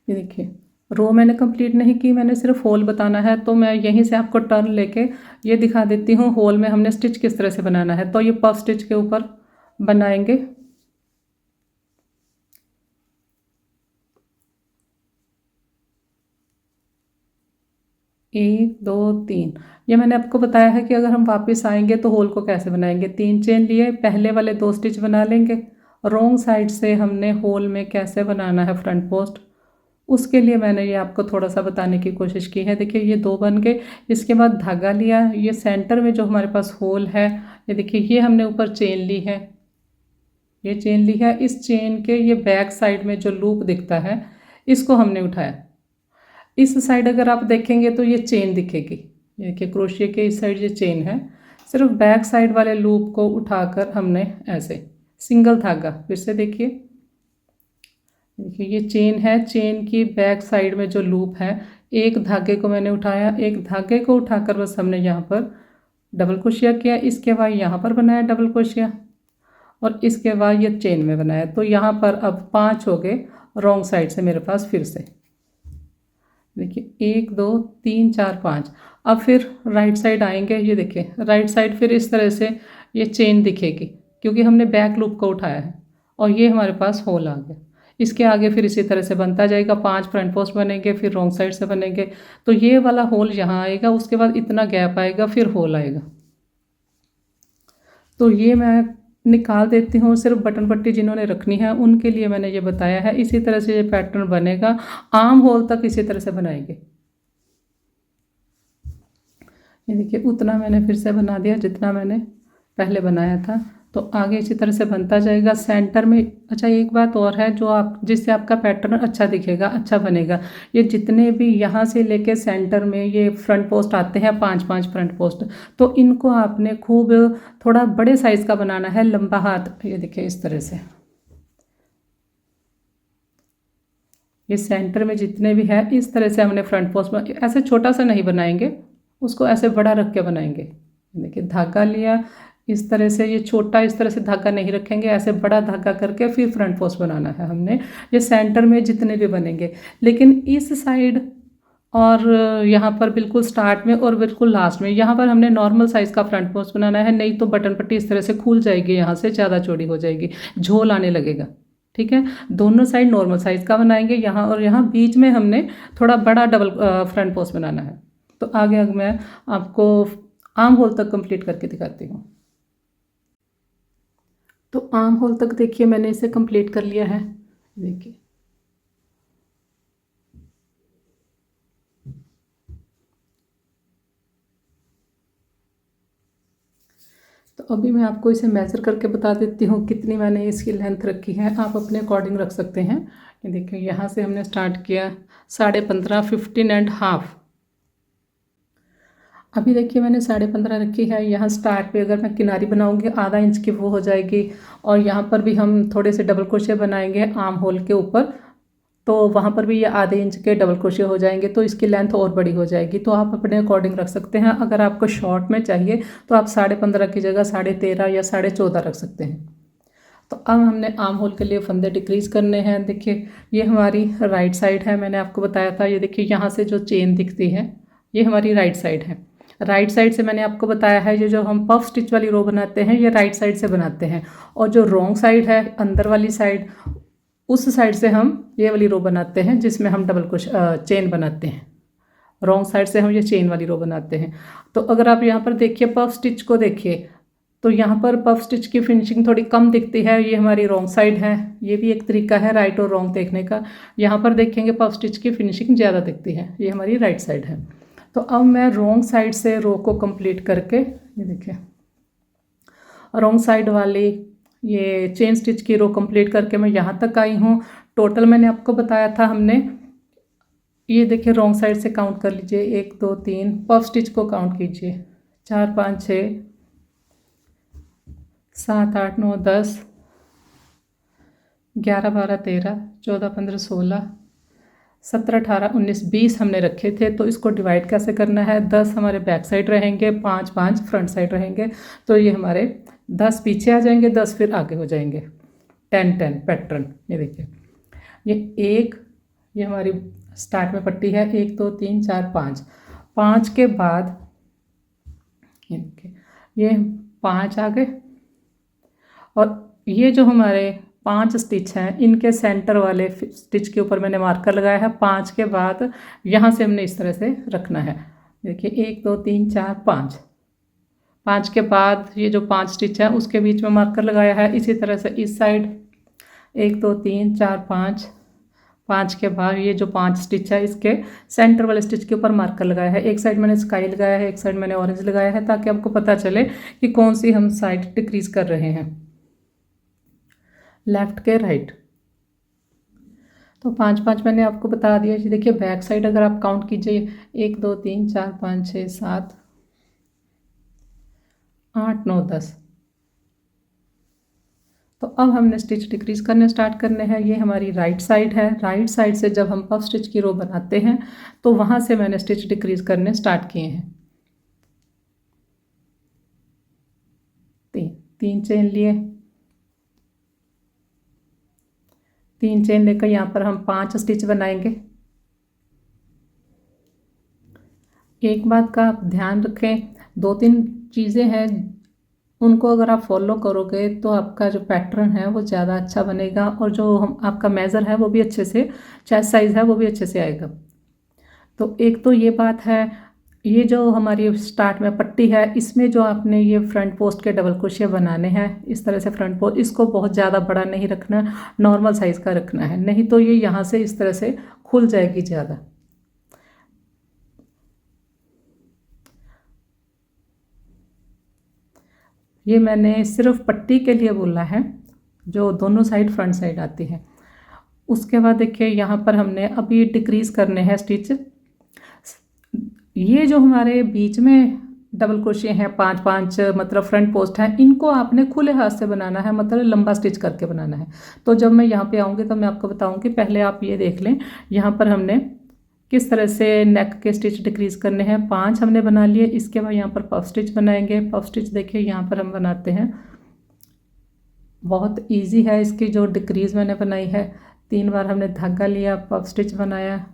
ये देखिए रो मैंने कंप्लीट नहीं की, मैंने सिर्फ होल बताना है। तो मैं यहीं से आपको टर्न लेके ये दिखा देती हूँ होल में हमने स्टिच किस तरह से बनाना है। तो ये पफ स्टिच के ऊपर बनाएंगे। एक, दो, 3, ये मैंने आपको बताया है कि अगर हम वापस आएंगे तो होल को कैसे बनाएंगे। 3 चेन लिए, पहले वाले 2 स्टिच बना लेंगे। रॉन्ग साइड से हमने होल में कैसे बनाना है फ्रंट पोस्ट, उसके लिए मैंने ये आपको थोड़ा सा बताने की कोशिश की है। देखिए ये 2 बन गए। इसके बाद धागा लिया, ये सेंटर में जो हमारे पास होल है ये देखिए ये हमने ऊपर चेन ली है, ये चेन ली है, इस चेन के ये बैक साइड में जो लूप दिखता है इसको हमने उठाया। इस साइड अगर आप देखेंगे तो ये चेन दिखेगी, ये देखिए क्रोशिया के इस साइड ये चेन है, सिर्फ बैक साइड वाले लूप को उठाकर हमने ऐसे सिंगल धागा, फिर से देखिए ये चेन है, चेन की बैक साइड में जो लूप है एक धागे को मैंने उठाया, एक धागे को उठाकर बस हमने यहाँ पर डबल क्रोशिया किया, इसके बाद यहाँ पर बनाया डबल क्रोशिया और इसके बाद ये चेन में बनाया। तो यहाँ पर अब 5 हो गए रॉन्ग साइड से मेरे पास। फिर से देखिए 1 2 3 4 5। अब फिर राइट साइड आएंगे, ये देखिए राइट साइड फिर इस तरह से ये चेन दिखेगी क्योंकि हमने बैक लूप को उठाया है और ये हमारे पास होल आ गया। इसके आगे फिर इसी तरह से बनता जाएगा, 5 फ्रंट पोस्ट बनेंगे, फिर रॉन्ग साइड से बनेंगे। तो ये वाला होल यहाँ आएगा, उसके बाद इतना गैप आएगा, फिर होल आएगा। तो ये मैं निकाल देती हूँ, सिर्फ बटन पट्टी जिन्होंने रखनी है उनके लिए मैंने ये बताया है। इसी तरह से ये पैटर्न बनेगा, आर्म होल तक इसी तरह से बनाएंगे। ये देखिए उतना मैंने फिर से बना दिया जितना मैंने पहले बनाया था। तो आगे इसी तरह से बनता जाएगा सेंटर में। अच्छा एक बात और है जो आप जिससे आपका पैटर्न अच्छा दिखेगा, अच्छा बनेगा, ये जितने भी यहाँ से लेके सेंटर में ये फ्रंट पोस्ट आते हैं 5-5 फ्रंट पोस्ट, तो इनको आपने खूब थोड़ा बड़े साइज़ का बनाना है, लंबा हाथ। ये देखिए इस तरह से ये सेंटर में जितने भी है इस तरह से हमने फ्रंट पोस्ट में ऐसे छोटा सा नहीं बनाएंगे, उसको ऐसे बड़ा रख के बनाएंगे। देखिए धागा लिया इस तरह से, ये छोटा इस तरह से धागा नहीं रखेंगे, ऐसे बड़ा धागा करके फिर फ्रंट पोस्ट बनाना है हमने। ये सेंटर में जितने भी बनेंगे, लेकिन इस साइड और यहाँ पर बिल्कुल स्टार्ट में और बिल्कुल लास्ट में यहाँ पर हमने नॉर्मल साइज़ का फ्रंट पोस्ट बनाना है, नहीं तो बटन पट्टी इस तरह से खुल जाएगी, यहाँ से ज़्यादा चौड़ी हो जाएगी, झोल आने लगेगा। ठीक है, दोनों साइड नॉर्मल साइज़ का बनाएंगे, यहाँ और यहाँ बीच में हमने थोड़ा बड़ा डबल फ्रंट पोस्ट बनाना है। तो आगे मैं आपको आर्म होल तक कंप्लीट करके दिखाती हूँ। तो आर्म होल तक देखिए मैंने इसे कंप्लीट कर लिया है। देखिए तो अभी मैं आपको इसे मेज़र करके बता देती हूँ कितनी मैंने इसकी लेंथ रखी है, आप अपने अकॉर्डिंग रख सकते हैं। ये देखिए यहाँ से हमने स्टार्ट किया 15.5, 15.5। अभी देखिए मैंने 15.5 रखी है। यहाँ स्टार्ट पे अगर मैं किनारी बनाऊंगी आधा इंच की वो हो जाएगी, और यहाँ पर भी हम थोड़े से डबल क्रोशिया बनाएंगे आर्म होल के ऊपर, तो वहाँ पर भी ये आधे इंच के डबल क्रोशिया हो जाएंगे, तो इसकी लेंथ और बड़ी हो जाएगी। तो आप अपने अकॉर्डिंग रख सकते हैं। अगर आपको शॉर्ट में चाहिए तो आप 15.5 की जगह 13.5 या 14.5 रख सकते हैं। तो अब हमने आर्म होल के लिए फंदे डिक्रीज़ करने हैं। देखिए ये हमारी राइट साइड है, मैंने आपको बताया था। ये देखिए यहाँ से जो चेन दिखती है ये हमारी राइट साइड है। राइट साइड से मैंने आपको बताया है ये जो हम पफ स्टिच वाली रो बनाते हैं ये राइट साइड से बनाते हैं, और जो रॉन्ग साइड है अंदर वाली साइड, उस साइड से हम ये वाली रो बनाते हैं जिसमें हम डबल चेन बनाते हैं। रॉन्ग साइड से हम ये चेन वाली रो बनाते हैं। तो अगर आप यहाँ पर देखिए पफ स्टिच को देखिए, तो यहाँ पर पफ स्टिच की फिनिशिंग थोड़ी कम दिखती है, ये हमारी रॉन्ग साइड है। ये भी एक तरीका है राइट और रॉन्ग देखने का। यहाँ पर देखेंगे पफ स्टिच की फिनिशिंग ज़्यादा दिखती है, ये हमारी राइट साइड है। तो अब मैं रॉन्ग साइड से रो को कंप्लीट करके, ये देखिए रॉन्ग साइड वाली ये चेन स्टिच की रो कंप्लीट करके मैं यहाँ तक आई हूँ। टोटल मैंने आपको बताया था हमने, ये देखिए रॉन्ग साइड से काउंट कर लीजिए 1 2 3, पफ स्टिच को काउंट कीजिए 4 5 6 7 8 9 10 11 12 13 14 15 16 17 18 19 20 हमने रखे थे। तो इसको डिवाइड कैसे करना है, 10 हमारे बैक साइड रहेंगे, 5 5 फ्रंट साइड रहेंगे। तो ये हमारे 10 पीछे आ जाएंगे, 10 फिर आगे हो जाएंगे। 10 10 पैटर्न। ये देखिए ये एक, ये हमारी स्टार्ट में पट्टी है 1 2 3 4 5। 5 के बाद ये देखिए ये 5 आ गए, और ये जो हमारे 5 स्टिच हैं इनके सेंटर वाले स्टिच के ऊपर मैंने मार्कर लगाया है। 5 के बाद यहाँ से हमने इस तरह से रखना है। देखिए 1 2 3 4 5। 5 के बाद ये जो 5 स्टिच है उसके बीच में मार्कर लगाया है। इसी तरह से इस साइड 1 2 3 4 5 5 के बाद ये जो 5 स्टिच है इसके सेंटर वाले स्टिच के ऊपर मार्कर लगाया है। एक साइड मैंने स्काई लगाया है, एक साइड मैंने ऑरेंज लगाया है, ताकि आपको पता चले कि कौन सी हम साइड डिक्रीज कर रहे हैं, लेफ्ट के राइट। तो 5-5 मैंने आपको बता दिया जी। देखिए बैक साइड अगर आप काउंट कीजिए 1 2 3 4 5 6 7 8 9 10। तो अब हमने स्टिच डिक्रीज करने स्टार्ट करने हैं। ये हमारी राइट साइड है। राइट साइड से जब हम पफ स्टिच की रो बनाते हैं तो वहाँ से मैंने स्टिच डिक्रीज करने स्टार्ट किए हैं। 3 चेन लिए, 3 चेन लेकर यहाँ पर हम 5 स्टिच बनाएंगे। एक बात का आप ध्यान रखें, 2-3 चीज़ें हैं उनको अगर आप फॉलो करोगे तो आपका जो पैटर्न है वो ज़्यादा अच्छा बनेगा, और जो आपका मेज़र है वो भी अच्छे से, चेस्ट साइज़ है वो भी अच्छे से आएगा। तो एक तो ये बात है, ये जो हमारी स्टार्ट में पट्टी है इसमें जो आपने ये फ्रंट पोस्ट के डबल क्रोशिया बनाने हैं, इस तरह से फ्रंट पोस्ट, इसको बहुत ज़्यादा बड़ा नहीं रखना, नॉर्मल साइज़ का रखना है, नहीं तो ये यहाँ से इस तरह से खुल जाएगी ज़्यादा। ये मैंने सिर्फ पट्टी के लिए बोला है, जो दोनों साइड फ्रंट साइड आती है। उसके बाद देखिए यहाँ पर हमने अभी डिक्रीज़ करने हैं स्टिच। ये जो हमारे बीच में डबल क्रोशिया हैं 5-5 मतलब फ्रंट पोस्ट है, इनको आपने खुले हाथ से बनाना है, मतलब लंबा स्टिच करके बनाना है। तो जब मैं यहाँ पे आऊँगी तो मैं आपको बताऊँगी, पहले आप ये देख लें यहाँ पर हमने किस तरह से नेक के स्टिच डिक्रीज करने हैं। 5 हमने बना लिए। इसके बाद यहाँ पर पफ स्टिच बनाएंगे। पफ स्टिच देखिए यहाँ पर हम बनाते हैं, बहुत इजी है। इसकी जो डिक्रीज मैंने बनाई है, 3 बार हमने धागा लिया, पफ स्टिच बनाया,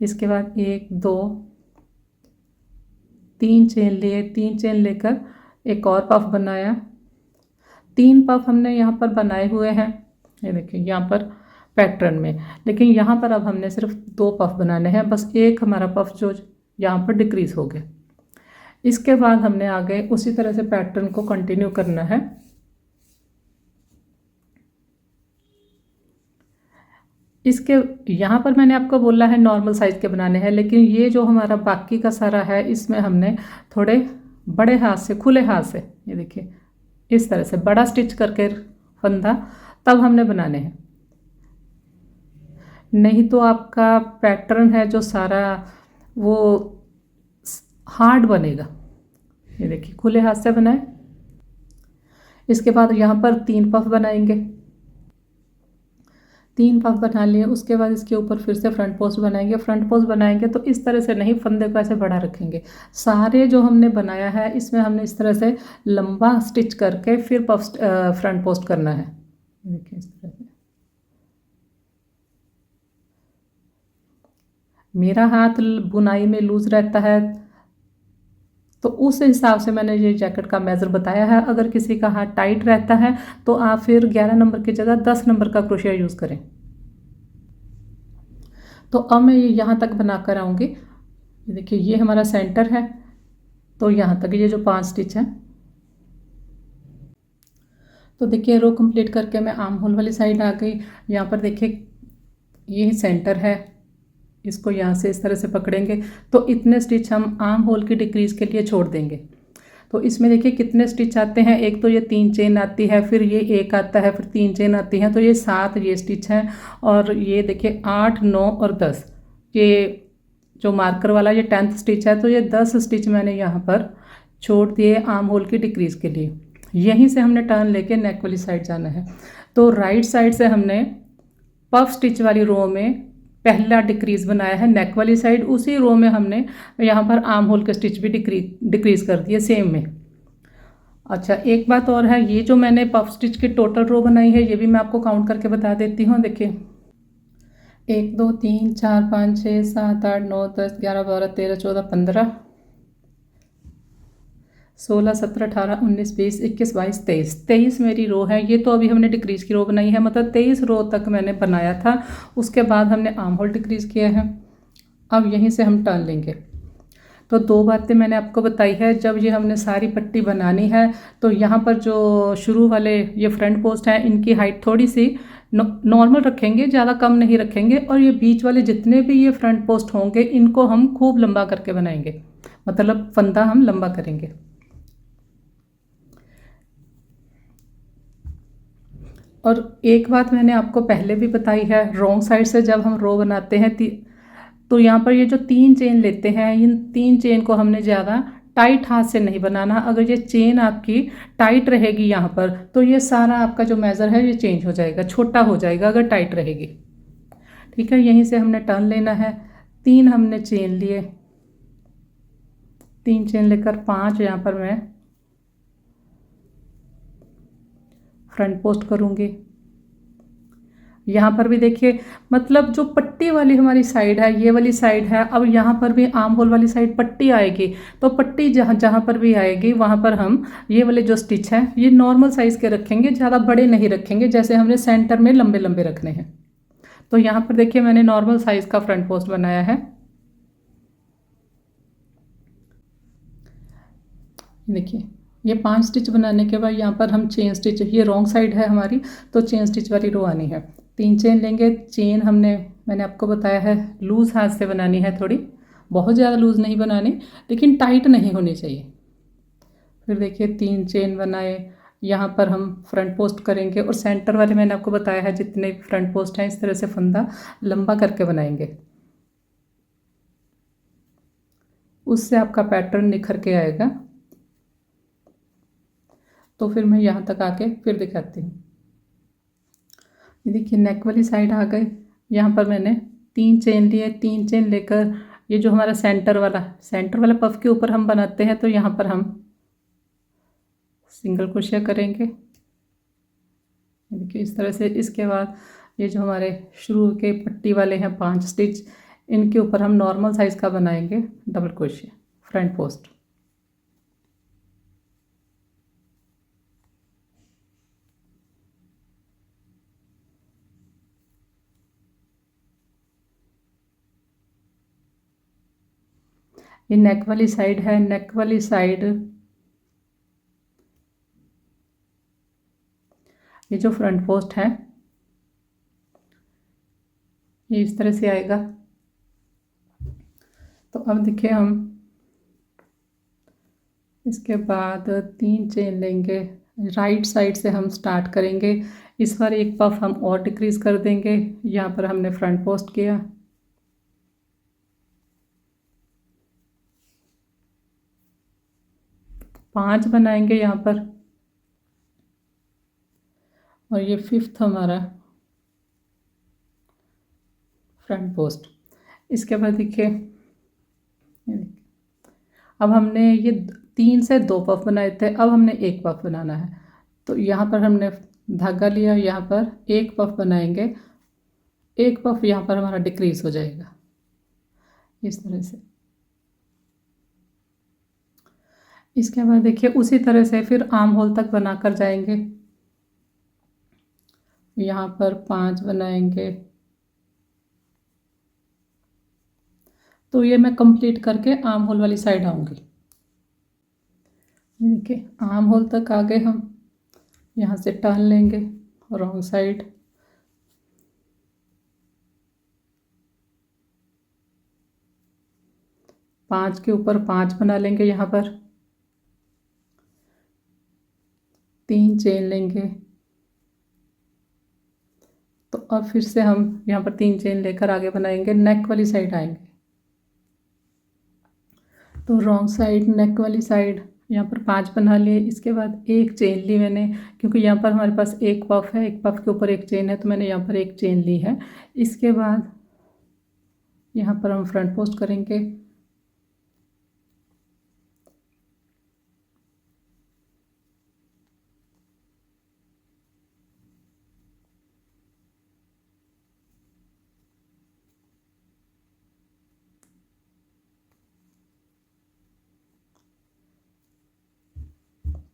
इसके बाद 1 2 3 चेन लिए, 3 चेन लेकर एक और पफ बनाया। 3 पफ हमने यहाँ पर बनाए हुए हैं, ये देखिए यहाँ पर पैटर्न में, लेकिन यहाँ पर अब हमने सिर्फ 2 पफ बनाने हैं, बस एक हमारा पफ जो यहाँ पर डिक्रीज हो गया। इसके बाद हमने आगे उसी तरह से पैटर्न को कंटिन्यू करना है। इसके यहाँ पर मैंने आपको बोला है नॉर्मल साइज़ के बनाने हैं, लेकिन ये जो हमारा बाकी का सारा है इसमें हमने थोड़े बड़े हाथ से, खुले हाथ से, ये देखिए इस तरह से बड़ा स्टिच करके फंदा तब हमने बनाने हैं, नहीं तो आपका पैटर्न है जो सारा वो हार्ड बनेगा। ये देखिए खुले हाथ से बनाए। इसके बाद यहाँ पर 3 पफ बनाएंगे। 3 पफ बना लिए, उसके बाद इसके ऊपर फिर से फ्रंट पोस्ट बनाएंगे। फ्रंट पोस्ट बनाएंगे तो इस तरह से नहीं, फंदे को ऐसे बड़ा रखेंगे। सारे जो हमने बनाया है इसमें हमने इस तरह से लंबा स्टिच करके फिर पफ फ्रंट पोस्ट करना है। देखिए इस तरह से। मेरा हाथ बुनाई में लूज रहता है तो उस हिसाब से मैंने ये जैकेट का मेज़र बताया है। अगर किसी का हाथ टाइट रहता है तो आप फिर 11 नंबर की जगह 10 नंबर का क्रोशिया यूज़ करें। तो अब मैं ये यहाँ तक बना कर आऊँगी। देखिए ये हमारा सेंटर है, तो यहाँ तक ये जो 5 स्टिच हैं। तो देखिए रो कंप्लीट करके मैं आर्म होल वाली साइड आ गई। यहाँ पर देखिए ये सेंटर है, इसको यहाँ से इस तरह से पकड़ेंगे तो इतने स्टिच हम आर्म होल की डिक्रीज के लिए छोड़ देंगे। तो इसमें देखिए कितने स्टिच आते हैं, एक तो ये 3 चेन आती है, फिर ये 1 आता है, फिर 3 चेन आती हैं, तो ये 7 ये स्टिच हैं, और ये देखिए 8 9 और 10, ये जो मार्कर वाला ये 10th स्टिच है, तो ये 10 स्टिच मैंने यहाँ पर छोड़ दिए आर्म होल की डिक्रीज के लिए। यहीं से हमने टर्न लेके नेक वाली साइड जाना है। तो राइट साइड से हमने पफ स्टिच वाली रो में पहला डिक्रीज बनाया है नेक वाली साइड, उसी रो में हमने यहाँ पर आर्म होल के स्टिच भी डिक्रीज कर दिए सेम में। अच्छा एक बात और है, ये जो मैंने पफ स्टिच की टोटल रो बनाई है ये भी मैं आपको काउंट करके बता देती हूँ। देखिए 1 2 3 4 5 6 7 8 9 10 11 12 13 14 15 16 17 18 19 20 21 22 23 23 मेरी रो है। ये तो अभी हमने डिक्रीज की रो बनाई है, मतलब 23 रो तक मैंने बनाया था। उसके बाद हमने आर्म होल डिक्रीज किया है। अब यहीं से हम टर्न लेंगे। तो 2 बातें मैंने आपको बताई है। जब ये हमने सारी पट्टी बनानी है तो यहाँ पर जो शुरू वाले ये फ्रंट पोस्ट हैं इनकी हाइट थोड़ी सी नॉर्मल रखेंगे, ज़्यादा कम नहीं रखेंगे। और ये बीच वाले जितने भी ये फ्रंट पोस्ट होंगे इनको हम खूब लंबा करके बनाएंगे, मतलब फंदा हम लंबा करेंगे। और एक बात मैंने आपको पहले भी बताई है, रॉन्ग साइड से जब हम रो बनाते हैं तो यहाँ पर ये जो 3 चेन लेते हैं, इन 3 चेन को हमने ज़्यादा टाइट हाथ से नहीं बनाना। अगर ये चेन आपकी टाइट रहेगी यहाँ पर तो ये सारा आपका जो मेज़र है ये चेंज हो जाएगा, छोटा हो जाएगा अगर टाइट रहेगी। ठीक है, यहीं से हमने टर्न लेना है। 3 हमने चेन लिए, 3 चेन लेकर 5 यहाँ पर मैं फ्रंट पोस्ट करूँगी। यहाँ पर भी देखिए, मतलब जो पट्टी वाली हमारी साइड है, ये वाली साइड है, अब यहाँ पर भी आर्म होल वाली साइड पट्टी आएगी। तो पट्टी जहाँ जहाँ पर भी आएगी वहाँ पर हम ये वाले जो स्टिच हैं ये नॉर्मल साइज़ के रखेंगे, ज़्यादा बड़े नहीं रखेंगे, जैसे हमने सेंटर में लंबे लंबे रखने हैं। तो यहाँ पर देखिए मैंने नॉर्मल साइज़ का फ्रंट पोस्ट बनाया है। देखिए ये 5 स्टिच बनाने के बाद यहाँ पर हम चेन स्टिच, ये रॉन्ग साइड है हमारी तो चेन स्टिच वाली रो आनी है। 3 चेन लेंगे। चेन मैंने आपको बताया है लूज़ हाथ से बनानी है, थोड़ी बहुत ज़्यादा लूज़ नहीं बनानी, लेकिन टाइट नहीं होनी चाहिए। फिर देखिए 3 चेन बनाए, यहाँ पर हम फ्रंट पोस्ट करेंगे और सेंटर वाले मैंने आपको बताया है जितने फ्रंट पोस्ट हैं इस तरह से फंदा लंबा करके बनाएंगे, उससे आपका पैटर्न निखर के आएगा। तो फिर मैं यहाँ तक आके फिर दिखाती हूँ। ये देखिए नेक वाली साइड आ गए, यहाँ पर मैंने 3 चेन लिए। 3 चेन लेकर ये जो हमारा सेंटर वाला पफ के ऊपर हम बनाते हैं तो यहाँ पर हम सिंगल क्रोशिया करेंगे। देखिए इस तरह से। इसके बाद ये जो हमारे शुरू के पट्टी वाले हैं 5 स्टिच, इनके ऊपर हम नॉर्मल साइज़ का बनाएंगे डबल क्रोशिया फ्रंट पोस्ट। ये नेक वाली साइड है, नेक वाली साइड ये जो फ्रंट पोस्ट है ये इस तरह से आएगा। तो अब देखिए हम इसके बाद 3 चेन लेंगे, राइट साइड से हम स्टार्ट करेंगे। इस बार एक पफ हम और डिक्रीज कर देंगे। यहाँ पर हमने फ्रंट पोस्ट किया, 5 बनाएंगे यहाँ पर, और ये 5th हमारा फ्रंट पोस्ट। इसके बाद देखिए अब हमने ये 3 से 2 पफ बनाए थे, अब हमने एक पफ बनाना है। तो यहाँ पर हमने धागा लिया, यहाँ पर एक पफ बनाएंगे, एक पफ यहाँ पर हमारा डिक्रीज हो जाएगा इस तरह से। इसके बाद देखिए उसी तरह से फिर आर्म होल तक बनाकर जाएंगे। यहाँ पर 5 बनाएंगे। तो ये मैं कंप्लीट करके आर्म होल वाली साइड आऊँगी। देखिए आर्म होल तक आ गए हम, यहाँ से टर्न लेंगे रॉन्ग साइड, पाँच के ऊपर 5 बना लेंगे, यहाँ पर 3 चेन लेंगे। तो अब फिर से हम यहाँ पर 3 चेन लेकर आगे बनाएंगे, नेक वाली साइड आएंगे। तो रॉन्ग साइड नेक वाली साइड यहाँ पर 5 बना लिए। इसके बाद एक चेन ली मैंने, क्योंकि यहाँ पर हमारे पास एक पफ है, एक पफ के ऊपर एक चेन है, तो मैंने यहाँ पर एक चेन ली है। इसके बाद यहाँ पर हम फ्रंट पोस्ट करेंगे।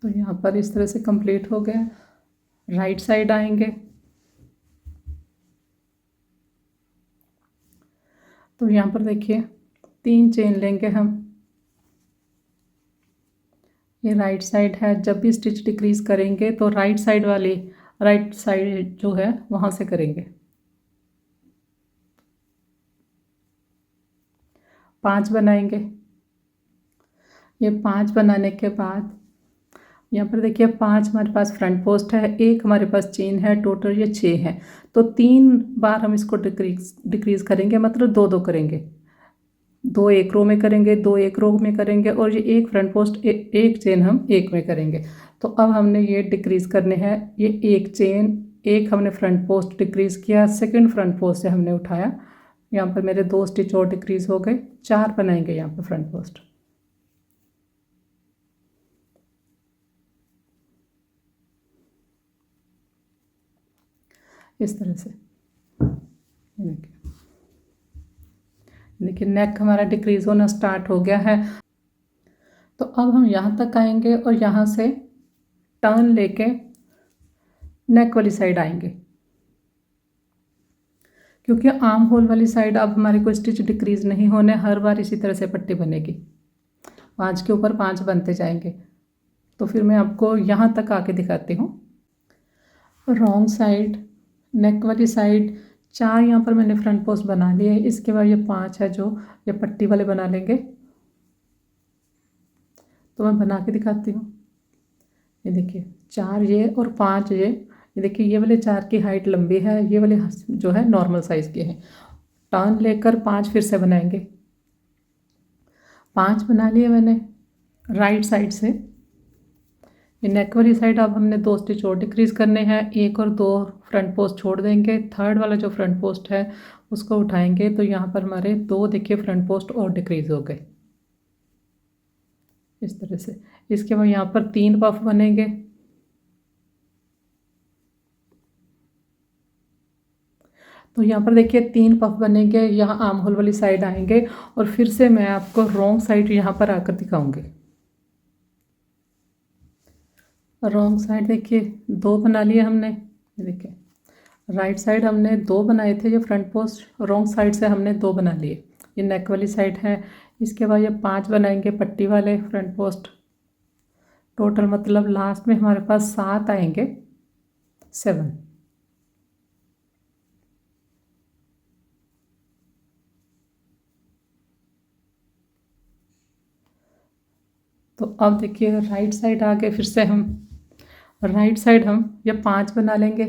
तो यहाँ पर इस तरह से कंप्लीट हो गया। राइट साइड आएंगे, तो यहाँ पर देखिए 3 चेन लेंगे हम। ये राइट साइड है, जब भी स्टिच डिक्रीज करेंगे तो राइट साइड वाली राइट साइड जो है वहाँ से करेंगे। 5 बनाएंगे। ये 5 बनाने के बाद यहाँ पर देखिए 5 हमारे पास फ्रंट पोस्ट है, 1 हमारे पास चेन है, टोटल ये 6 है। तो 3 बार हम इसको डिक्रीज करेंगे, मतलब 2 करेंगे। 2 एक रो में करेंगे, 2 एक रो में करेंगे, और ये 1 फ्रंट पोस्ट एक चेन हम एक में करेंगे। तो अब हमने ये डिक्रीज करने हैं। ये एक चेन, एक हमने फ्रंट पोस्ट डिक्रीज किया, सेकंड फ्रंट पोस्ट से हमने उठाया। यहाँ पर मेरे 2 स्टिच और डिक्रीज हो गए, 4 बनाएंगे यहाँ पर फ्रंट पोस्ट। इस तरह से देखिए नेक हमारा डिक्रीज होना स्टार्ट हो गया है। तो अब हम यहाँ तक आएंगे और यहाँ से टर्न लेके नेक वाली साइड आएंगे, क्योंकि आर्म होल वाली साइड अब हमारे को स्टिच डिक्रीज नहीं होने, हर बार इसी तरह से पट्टी बनेगी, 5 के ऊपर 5 बनते जाएंगे। तो फिर मैं आपको यहाँ तक आके दिखाती हूँ। रॉन्ग साइड, नेक वाली साइड 4 यहाँ पर मैंने फ्रंट पोस्ट बना लिए। इसके बाद ये 5 है जो ये पट्टी वाले बना लेंगे। तो मैं बना के दिखाती हूँ। ये देखिए 4 ये और 5 ये देखिए ये वाले 4 की हाइट लंबी है, ये वाले जो है नॉर्मल साइज़ के हैं। टर्न लेकर 5 फिर से बनाएंगे। 5 बना लिए मैंने राइट साइड से। ये नेक वाली साइड अब हमने 2 स्टिच और डिक्रीज करने हैं, 1 और 2 फ्रंट पोस्ट छोड़ देंगे। थर्ड वाला जो फ्रंट पोस्ट है उसको उठाएंगे, तो यहाँ पर हमारे 2 देखिए फ्रंट पोस्ट और डिक्रीज हो गए इस तरह से। इसके बाद यहाँ पर 3 पफ बनेंगे। तो यहाँ पर देखिए 3 पफ बनेंगे, यहाँ आर्म होल वाली साइड आएंगे, और फिर से मैं आपको रॉन्ग साइड यहाँ पर आकर दिखाऊंगी। रॉन्ग साइड देखिए 2 बना लिए हमने। देखिए राइट साइड हमने 2 बनाए थे ये फ्रंट पोस्ट, रॉन्ग साइड से हमने 2 बना लिए। ये नेक वाली साइड है। इसके बाद ये 5 बनाएंगे पट्टी वाले फ्रंट पोस्ट। टोटल मतलब लास्ट में हमारे पास 7 आएंगे, 7। तो अब देखिए राइट साइड आगे फिर से हम राइट साइड हम ये 5 बना लेंगे।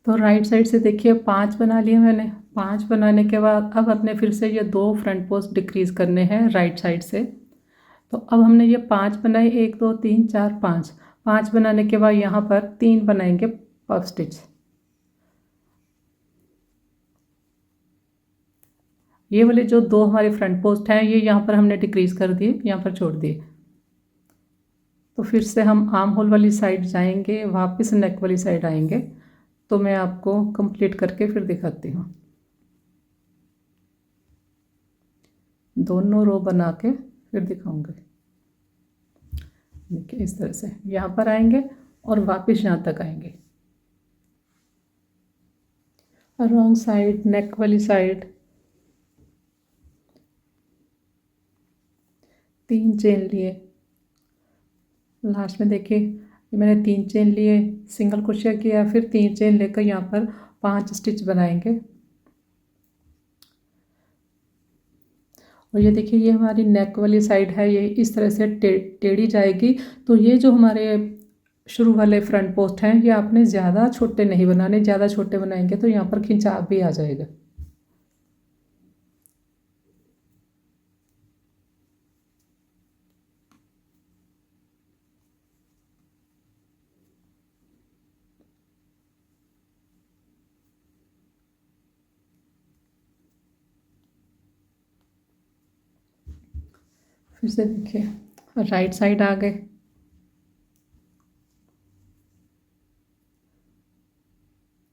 तो राइट साइड से देखिए 5 बना लिए मैंने। 5 बनाने के बाद अब अपने फिर से ये 2 फ्रंट पोस्ट डिक्रीज करने हैं राइट साइड से। तो अब हमने ये 5 बनाए, 1 2 3 4 5। 5 बनाने के बाद यहाँ पर 3 बनाएंगे पफ स्टिच। ये वाले जो 2 हमारे फ्रंट पोस्ट हैं ये यहाँ पर हमने डिक्रीज कर दिए, यहाँ पर छोड़ दिए। तो फिर से हम आर्म होल वाली साइड जाएंगे, वापस नेक वाली साइड आएंगे। तो मैं आपको कंप्लीट करके फिर दिखाती हूँ। दोनों रो बना के फिर दिखाऊंगी। देखिए इस तरह से यहाँ पर आएंगे और वापस यहाँ तक आएंगे। रॉन्ग साइड, नेक वाली साइड 3 चेन लिए। लास्ट में देखिए मैंने 3 चेन लिए, सिंगल क्रोशिया किया, फिर 3 चेन लेकर यहाँ पर 5 स्टिच बनाएंगे। और ये देखिए ये हमारी नेक वाली साइड है, ये इस तरह से टेढ़ी जाएगी। तो ये जो हमारे शुरू वाले फ्रंट पोस्ट हैं ये आपने ज़्यादा छोटे नहीं बनाने, ज़्यादा छोटे बनाएंगे तो यहाँ पर खिंचाव भी आ जाएगा। फिर से देखिए राइट साइड आ गए।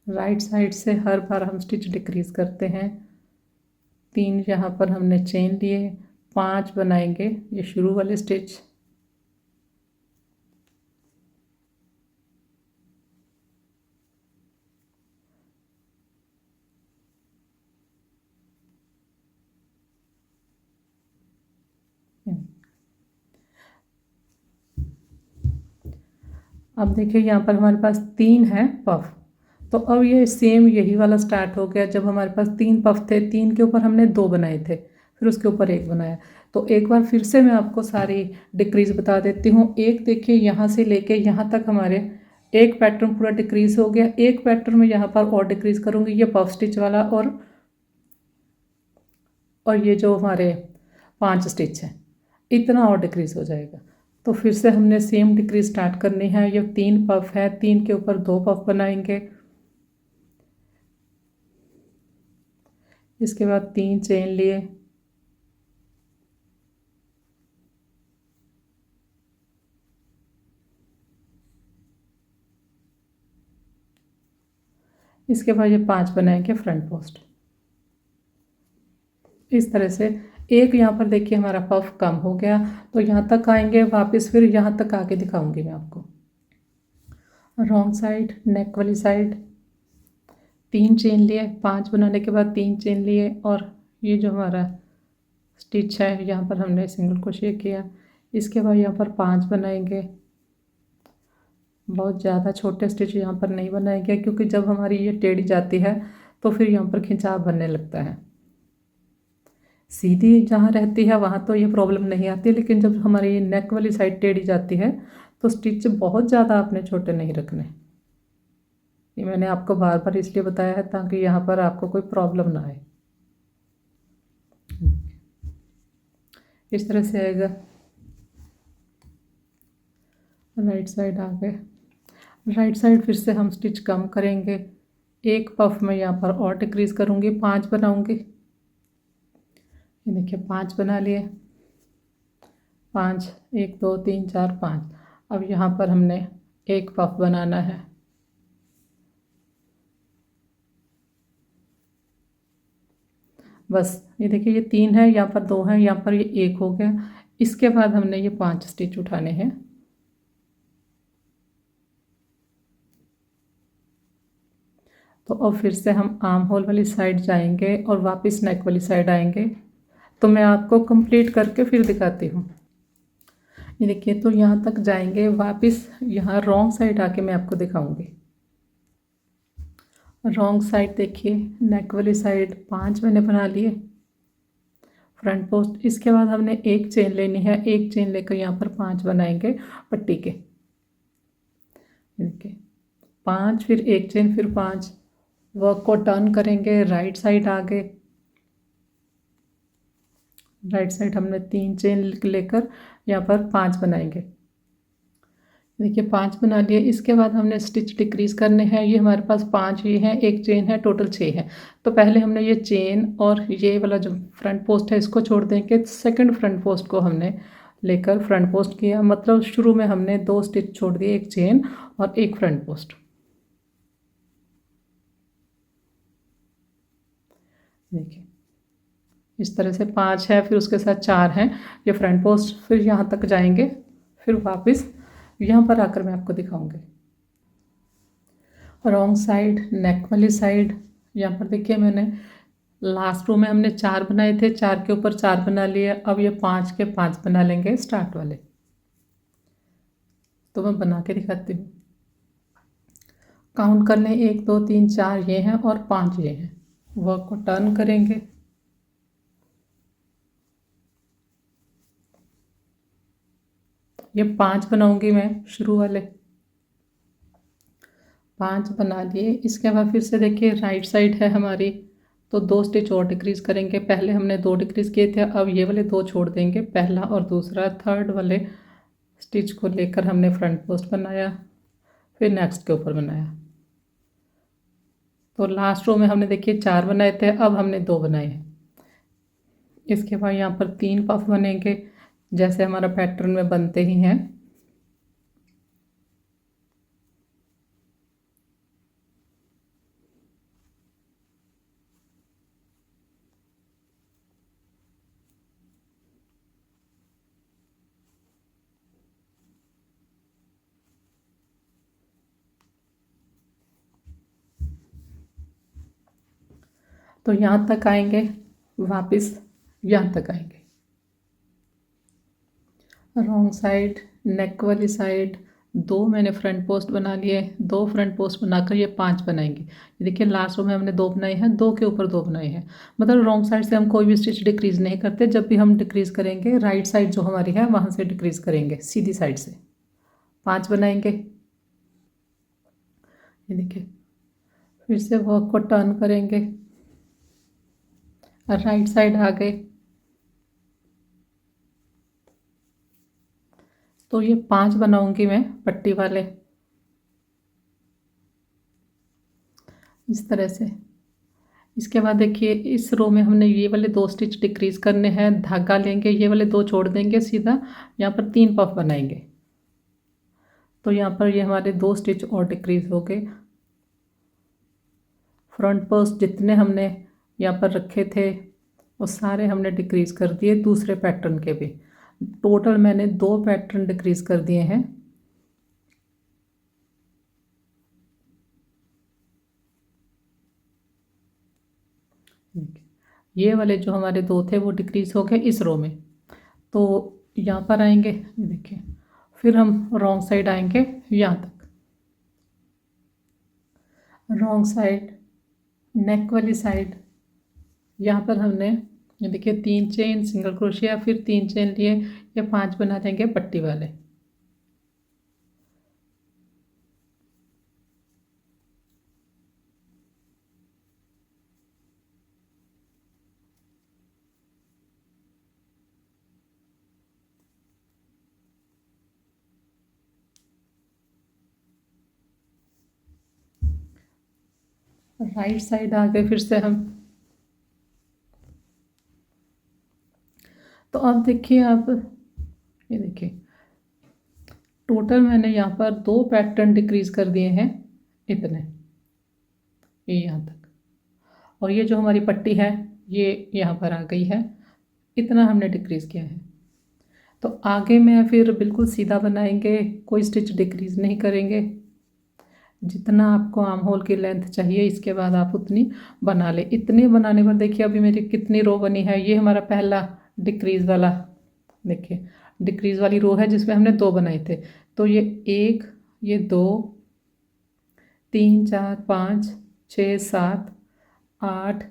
राइट साइड से हर बार हम स्टिच डिक्रीज करते हैं। 3 यहाँ पर हमने चेन लिए, 5 बनाएंगे ये शुरू वाले स्टिच। अब देखिए यहाँ पर हमारे पास 3 है पफ। तो अब ये सेम यही वाला स्टार्ट हो गया। जब हमारे पास 3 पफ थे, 3 के ऊपर हमने 2 बनाए थे, फिर उसके ऊपर 1 बनाया। तो एक बार फिर से मैं आपको सारी डिक्रीज बता देती हूँ। एक देखिए यहाँ से लेके यहाँ तक हमारे एक पैटर्न पूरा डिक्रीज हो गया। एक पैटर्न में यहाँ पर और डिक्रीज करूँगी, ये पफ स्टिच वाला, और ये जो हमारे 5 स्टिच हैं, इतना और डिक्रीज हो जाएगा। तो फिर से हमने सेम डिक्रीज स्टार्ट करनी है। ये 3 पफ है, 3 के ऊपर 2 पफ बनाएंगे, इसके बाद 3 चेन लिए, इसके बाद ये 5 बनाएंगे फ्रंट पोस्ट। इस तरह से एक यहाँ पर देखिए हमारा पफ कम हो गया। तो यहाँ तक आएंगे वापस, फिर यहाँ तक आके दिखाऊंगी मैं आपको। रॉन्ग साइड, नेक वाली साइड, 3 चेन लिए, 5 बनाने के बाद 3 चेन लिए, और ये जो हमारा स्टिच है यहाँ पर हमने सिंगल क्रोशे किया। इसके बाद यहाँ पर 5 बनाएंगे। बहुत ज़्यादा छोटे स्टिच यहाँ पर नहीं बनाएंगे, क्योंकि जब हमारी ये टेढ़ी जाती है तो फिर यहाँ पर खिंचाव बनने लगता है। सीधी जहाँ रहती है वहाँ तो ये प्रॉब्लम नहीं आती, लेकिन जब हमारी नेक वाली साइड टेढ़ी जाती है तो स्टिच बहुत ज़्यादा आपने छोटे नहीं रखने। ये मैंने आपको बार बार इसलिए बताया है ताकि यहाँ पर आपको कोई प्रॉब्लम ना आए। इस तरह से आएगा। राइट साइड आ गए। राइट साइड फिर से हम स्टिच कम करेंगे। एक पफ में यहाँ पर और डिक्रीज करूँगी, 5 बनाऊँगी। ये देखिए 5 बना लिए, 5, 1 2 3 4 5। अब यहाँ पर हमने एक पफ बनाना है। बस ये देखिए, ये 3 है, यहाँ पर 2 है, यहाँ पर ये 1 हो गया। इसके बाद हमने ये 5 स्टिच उठाने हैं। तो अब फिर से हम आर्म होल वाली साइड जाएंगे और वापस नेक वाली साइड आएंगे। तो मैं आपको कंप्लीट करके फिर दिखाती हूँ। ये देखिए, तो यहाँ तक जाएंगे, वापस यहाँ रॉन्ग साइड आके मैं आपको दिखाऊंगी। रॉन्ग साइड देखिए, नेक वाली साइड 5 मैंने बना लिए फ्रंट पोस्ट। इसके बाद हमने एक चेन लेनी है, एक चेन लेकर यहाँ पर 5 बनाएंगे पट्टी के। देखिए 5, फिर एक चेन, फिर 5। वर्क को टर्न करेंगे राइट साइड आगे। राइट साइड हमने 3 चेन लेकर यहाँ पर 5 बनाएंगे। देखिए 5 बना लिए। इसके बाद हमने स्टिच डिक्रीज करने हैं। ये हमारे पास 5 ही हैं, एक चेन है, टोटल 6 है। तो पहले हमने ये चेन और ये वाला जो फ्रंट पोस्ट है इसको छोड़ देंगे। सेकंड फ्रंट पोस्ट को हमने लेकर फ्रंट पोस्ट किया, मतलब शुरू में हमने 2 स्टिच छोड़ दिए, एक चेन और एक फ्रंट पोस्ट। देखिए इस तरह से 5 है, फिर उसके साथ 4 हैं ये फ्रंट पोस्ट। फिर यहाँ तक जाएंगे, फिर वापस यहाँ पर आकर मैं आपको दिखाऊंगी। रॉन्ग साइड, नेक वाली साइड, यहाँ पर देखिए मैंने लास्ट रो में हमने 4 बनाए थे, 4 के ऊपर 4 बना लिए। अब ये 5 के 5 बना लेंगे स्टार्ट वाले। तो मैं बना के दिखाती हूँ। काउंट कर लें, 1 2 3 4 ये हैं और 5 ये हैं। वर्क को टर्न करेंगे, ये 5 बनाऊंगी मैं शुरू वाले। 5 बना लिए। इसके बाद फिर से देखिए राइट साइड है हमारी, तो 2 स्टिच और डिक्रीज करेंगे। पहले हमने 2 डिक्रीज किए थे, अब ये वाले 2 छोड़ देंगे, पहला और दूसरा। थर्ड वाले स्टिच को लेकर हमने फ्रंट पोस्ट बनाया, फिर नेक्स्ट के ऊपर बनाया। तो लास्ट रो में हमने देखिए 4 बनाए थे, अब हमने 2 बनाए हैं। इसके बाद यहाँ पर 3 पफ बनेंगे, जैसे हमारा पैटर्न में बनते ही हैं। तो यहाँ तक आएंगे, वापस यहाँ तक आएंगे। रॉन्ग साइड, नेक वाली साइड, दो मैंने फ्रंट पोस्ट बना लिए, दो फ्रंट पोस्ट बनाकर ये 5 बनाएंगे। ये देखिए लास्ट रो में हमने 2 बनाए हैं, 2 के ऊपर 2 बनाए हैं। मतलब रॉन्ग साइड से हम कोई भी स्टिच डिक्रीज नहीं करते। जब भी हम डिक्रीज करेंगे राइट साइड जो हमारी है वहाँ से डिक्रीज करेंगे, सीधी साइड से 5 बनाएंगे। ये देखिए फिर से वर्क को टर्न करेंगे और राइट साइड आ गए तो ये 5 बनाऊंगी मैं पट्टी वाले, इस तरह से। इसके बाद देखिए इस रो में हमने ये वाले 2 स्टिच डिक्रीज करने हैं, धागा लेंगे, ये वाले 2 छोड़ देंगे, सीधा यहाँ पर 3 पफ बनाएंगे। तो यहाँ पर ये हमारे 2 स्टिच और डिक्रीज हो गए। फ्रंट पोस्ट जितने हमने यहाँ पर रखे थे वो सारे हमने डिक्रीज कर दिए, दूसरे पैटर्न के भी। टोटल मैंने 2 पैटर्न डिक्रीज कर दिए हैं। ये वाले जो हमारे 2 थे वो डिक्रीज हो गए इस रो में। तो यहाँ पर आएंगे, ये देखिए फिर हम रॉन्ग साइड आएंगे यहाँ तक, रॉन्ग साइड, नेक वाली साइड। यहाँ पर हमने ये देखिए 3 चेन सिंगल क्रोशिया, फिर 3 चेन लिए, ये 5 बना देंगे पट्टी वाले। राइट साइड आ गए फिर से हम। तो अब देखिए आप, ये देखिए टोटल मैंने यहाँ पर 2 पैटर्न डिक्रीज कर दिए हैं, इतने, ये यहाँ तक। और ये जो हमारी पट्टी है ये यहाँ पर आ गई है, इतना हमने डिक्रीज किया है। तो आगे में फिर बिल्कुल सीधा बनाएंगे, कोई स्टिच डिक्रीज नहीं करेंगे। जितना आपको आर्म होल की लेंथ चाहिए इसके बाद आप उतनी बना ले। इतनी बनाने पर देखिए अभी मेरी कितनी रो बनी है। ये हमारा पहला डिक्रीज वाला, देखिए डिक्रीज वाली रो है जिसमें हमने 2 बनाए थे। तो ये 1, ये 2, 3, 4, 5, 6, 7, 8,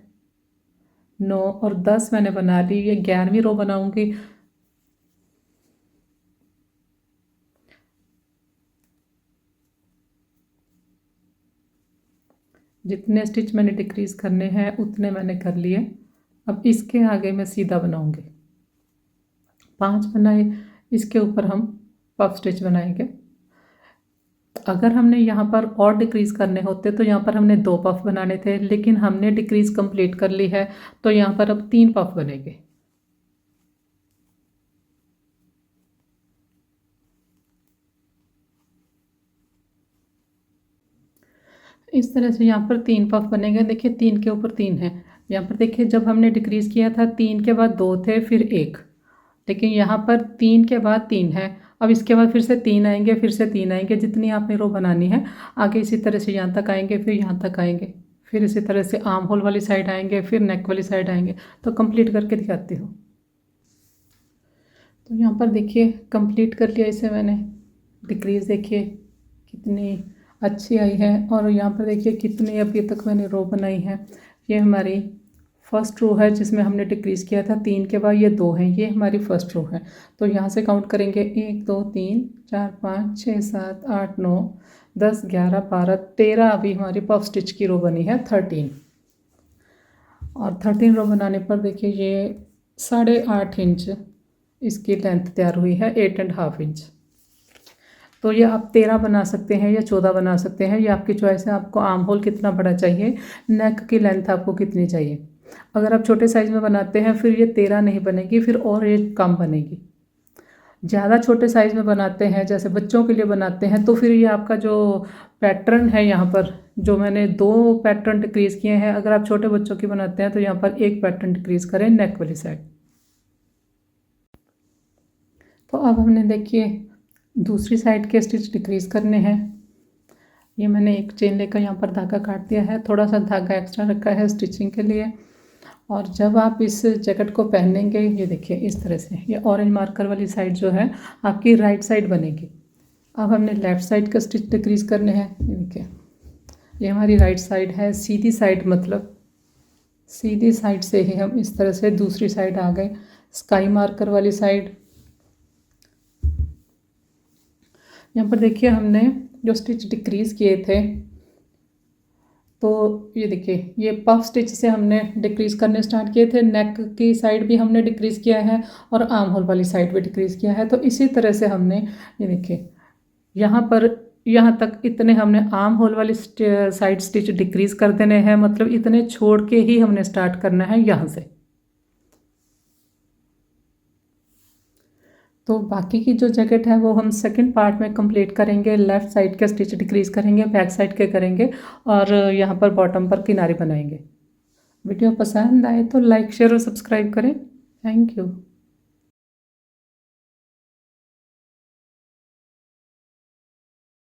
9 और 10 मैंने बना ली। ये 11वीं रो बनाऊंगी। जितने स्टिच मैंने डिक्रीज करने हैं उतने मैंने कर लिए। अब इसके आगे मैं सीधा बनाऊंगी। 5 बनाए, इसके ऊपर हम पफ स्टिच बनाएंगे। अगर हमने यहाँ पर और डिक्रीज करने होते तो यहाँ पर हमने 2 पफ बनाने थे, लेकिन हमने डिक्रीज कंप्लीट कर ली है तो यहाँ पर अब 3 पफ बनेंगे। इस तरह से यहाँ पर 3 पफ बनेंगे। देखिए 3 के ऊपर 3 है। यहाँ पर देखिए जब हमने डिक्रीज किया था 3 के बाद 2 थे फिर 1, लेकिन यहाँ पर 3 के बाद 3 है। अब इसके बाद फिर से 3 आएंगे, फिर से 3 आएंगे। जितनी आपने रो बनानी है आगे इसी तरह से यहाँ तक आएंगे, फिर यहाँ तक आएंगे, फिर इसी तरह से आर्म होल वाली साइड आएंगे, फिर नेक वाली साइड आएंगे। तो कंप्लीट करके दिखाती हूँ। तो यहाँ पर देखिए कंप्लीट कर लिया इसे मैंने। डिक्रीज देखिए कितनी अच्छी आई है। और यहाँ पर देखिए कितनी अभी तक मैंने रो बनाई है। ये हमारी फर्स्ट रो है जिसमें हमने डिक्रीज़ किया था 3 के बाद ये 2 हैं, ये हमारी फर्स्ट रो है। तो यहाँ से काउंट करेंगे 1, 2, 3, 4, 5, 6, 7, 8, 9, 10, 11, 12, 13। अभी हमारी पफ स्टिच की रो बनी है 13। और 13 रो बनाने पर देखिए ये 8.5 इंच इसकी लेंथ तैयार हुई है, 8.5 इंच। तो ये आप 13 बना सकते हैं या 14 बना सकते हैं, ये आपकी चॉइस है। आपको आर्म होल कितना बड़ा चाहिए, नेक की लेंथ आपको कितनी चाहिए। अगर आप छोटे साइज़ में बनाते हैं फिर ये 13 नहीं बनेगी, फिर और ये कम बनेगी। ज़्यादा छोटे साइज़ में बनाते हैं जैसे बच्चों के लिए बनाते हैं तो फिर ये आपका जो पैटर्न है यहाँ पर जो मैंने 2 पैटर्न डिक्रीज़ किए हैं, अगर आप छोटे बच्चों की बनाते हैं तो यहाँ पर 1 पैटर्न डिक्रीज़ करें नेक वाली साइड। तो अब हमने देखिए दूसरी साइड के स्टिच डिक्रीज़ करने हैं। ये मैंने एक चेन लेकर यहाँ पर धागा काट दिया है, थोड़ा सा धागा एक्स्ट्रा रखा है स्टिचिंग के लिए। और जब आप इस जैकेट को पहनेंगे ये देखिए इस तरह से, ये ऑरेंज मार्कर वाली साइड जो है आपकी राइट साइड बनेगी। अब हमने लेफ़्ट साइड का स्टिच डिक्रीज़ करने हैं। ये देखिए, ये हमारी राइट साइड है, सीधी साइड, मतलब सीधी साइड से ही हम इस तरह से दूसरी साइड आ गए, स्काई मार्कर वाली साइड। यहाँ पर देखिए हमने जो स्टिच डिक्रीज़ किए थे, तो ये देखिए, ये पफ स्टिच से हमने डिक्रीज़ करने स्टार्ट किए थे। नेक की साइड भी हमने डिक्रीज़ किया है और आर्म होल वाली साइड भी डिक्रीज़ किया है। तो इसी तरह से हमने, ये देखिए, यहाँ पर यहाँ तक इतने हमने आर्म होल वाली साइड स्टिच डिक्रीज़ कर देने हैं, मतलब इतने छोड़ के ही हमने स्टार्ट करना है यहाँ से। तो बाकी की जो जैकेट है वो हम सेकंड पार्ट में कंप्लीट करेंगे। लेफ़्ट साइड के स्टिच डिक्रीज़ करेंगे, बैक साइड के करेंगे और यहाँ पर बॉटम पर किनारे बनाएंगे। वीडियो पसंद आए तो लाइक, शेयर और सब्सक्राइब करें। Thank you.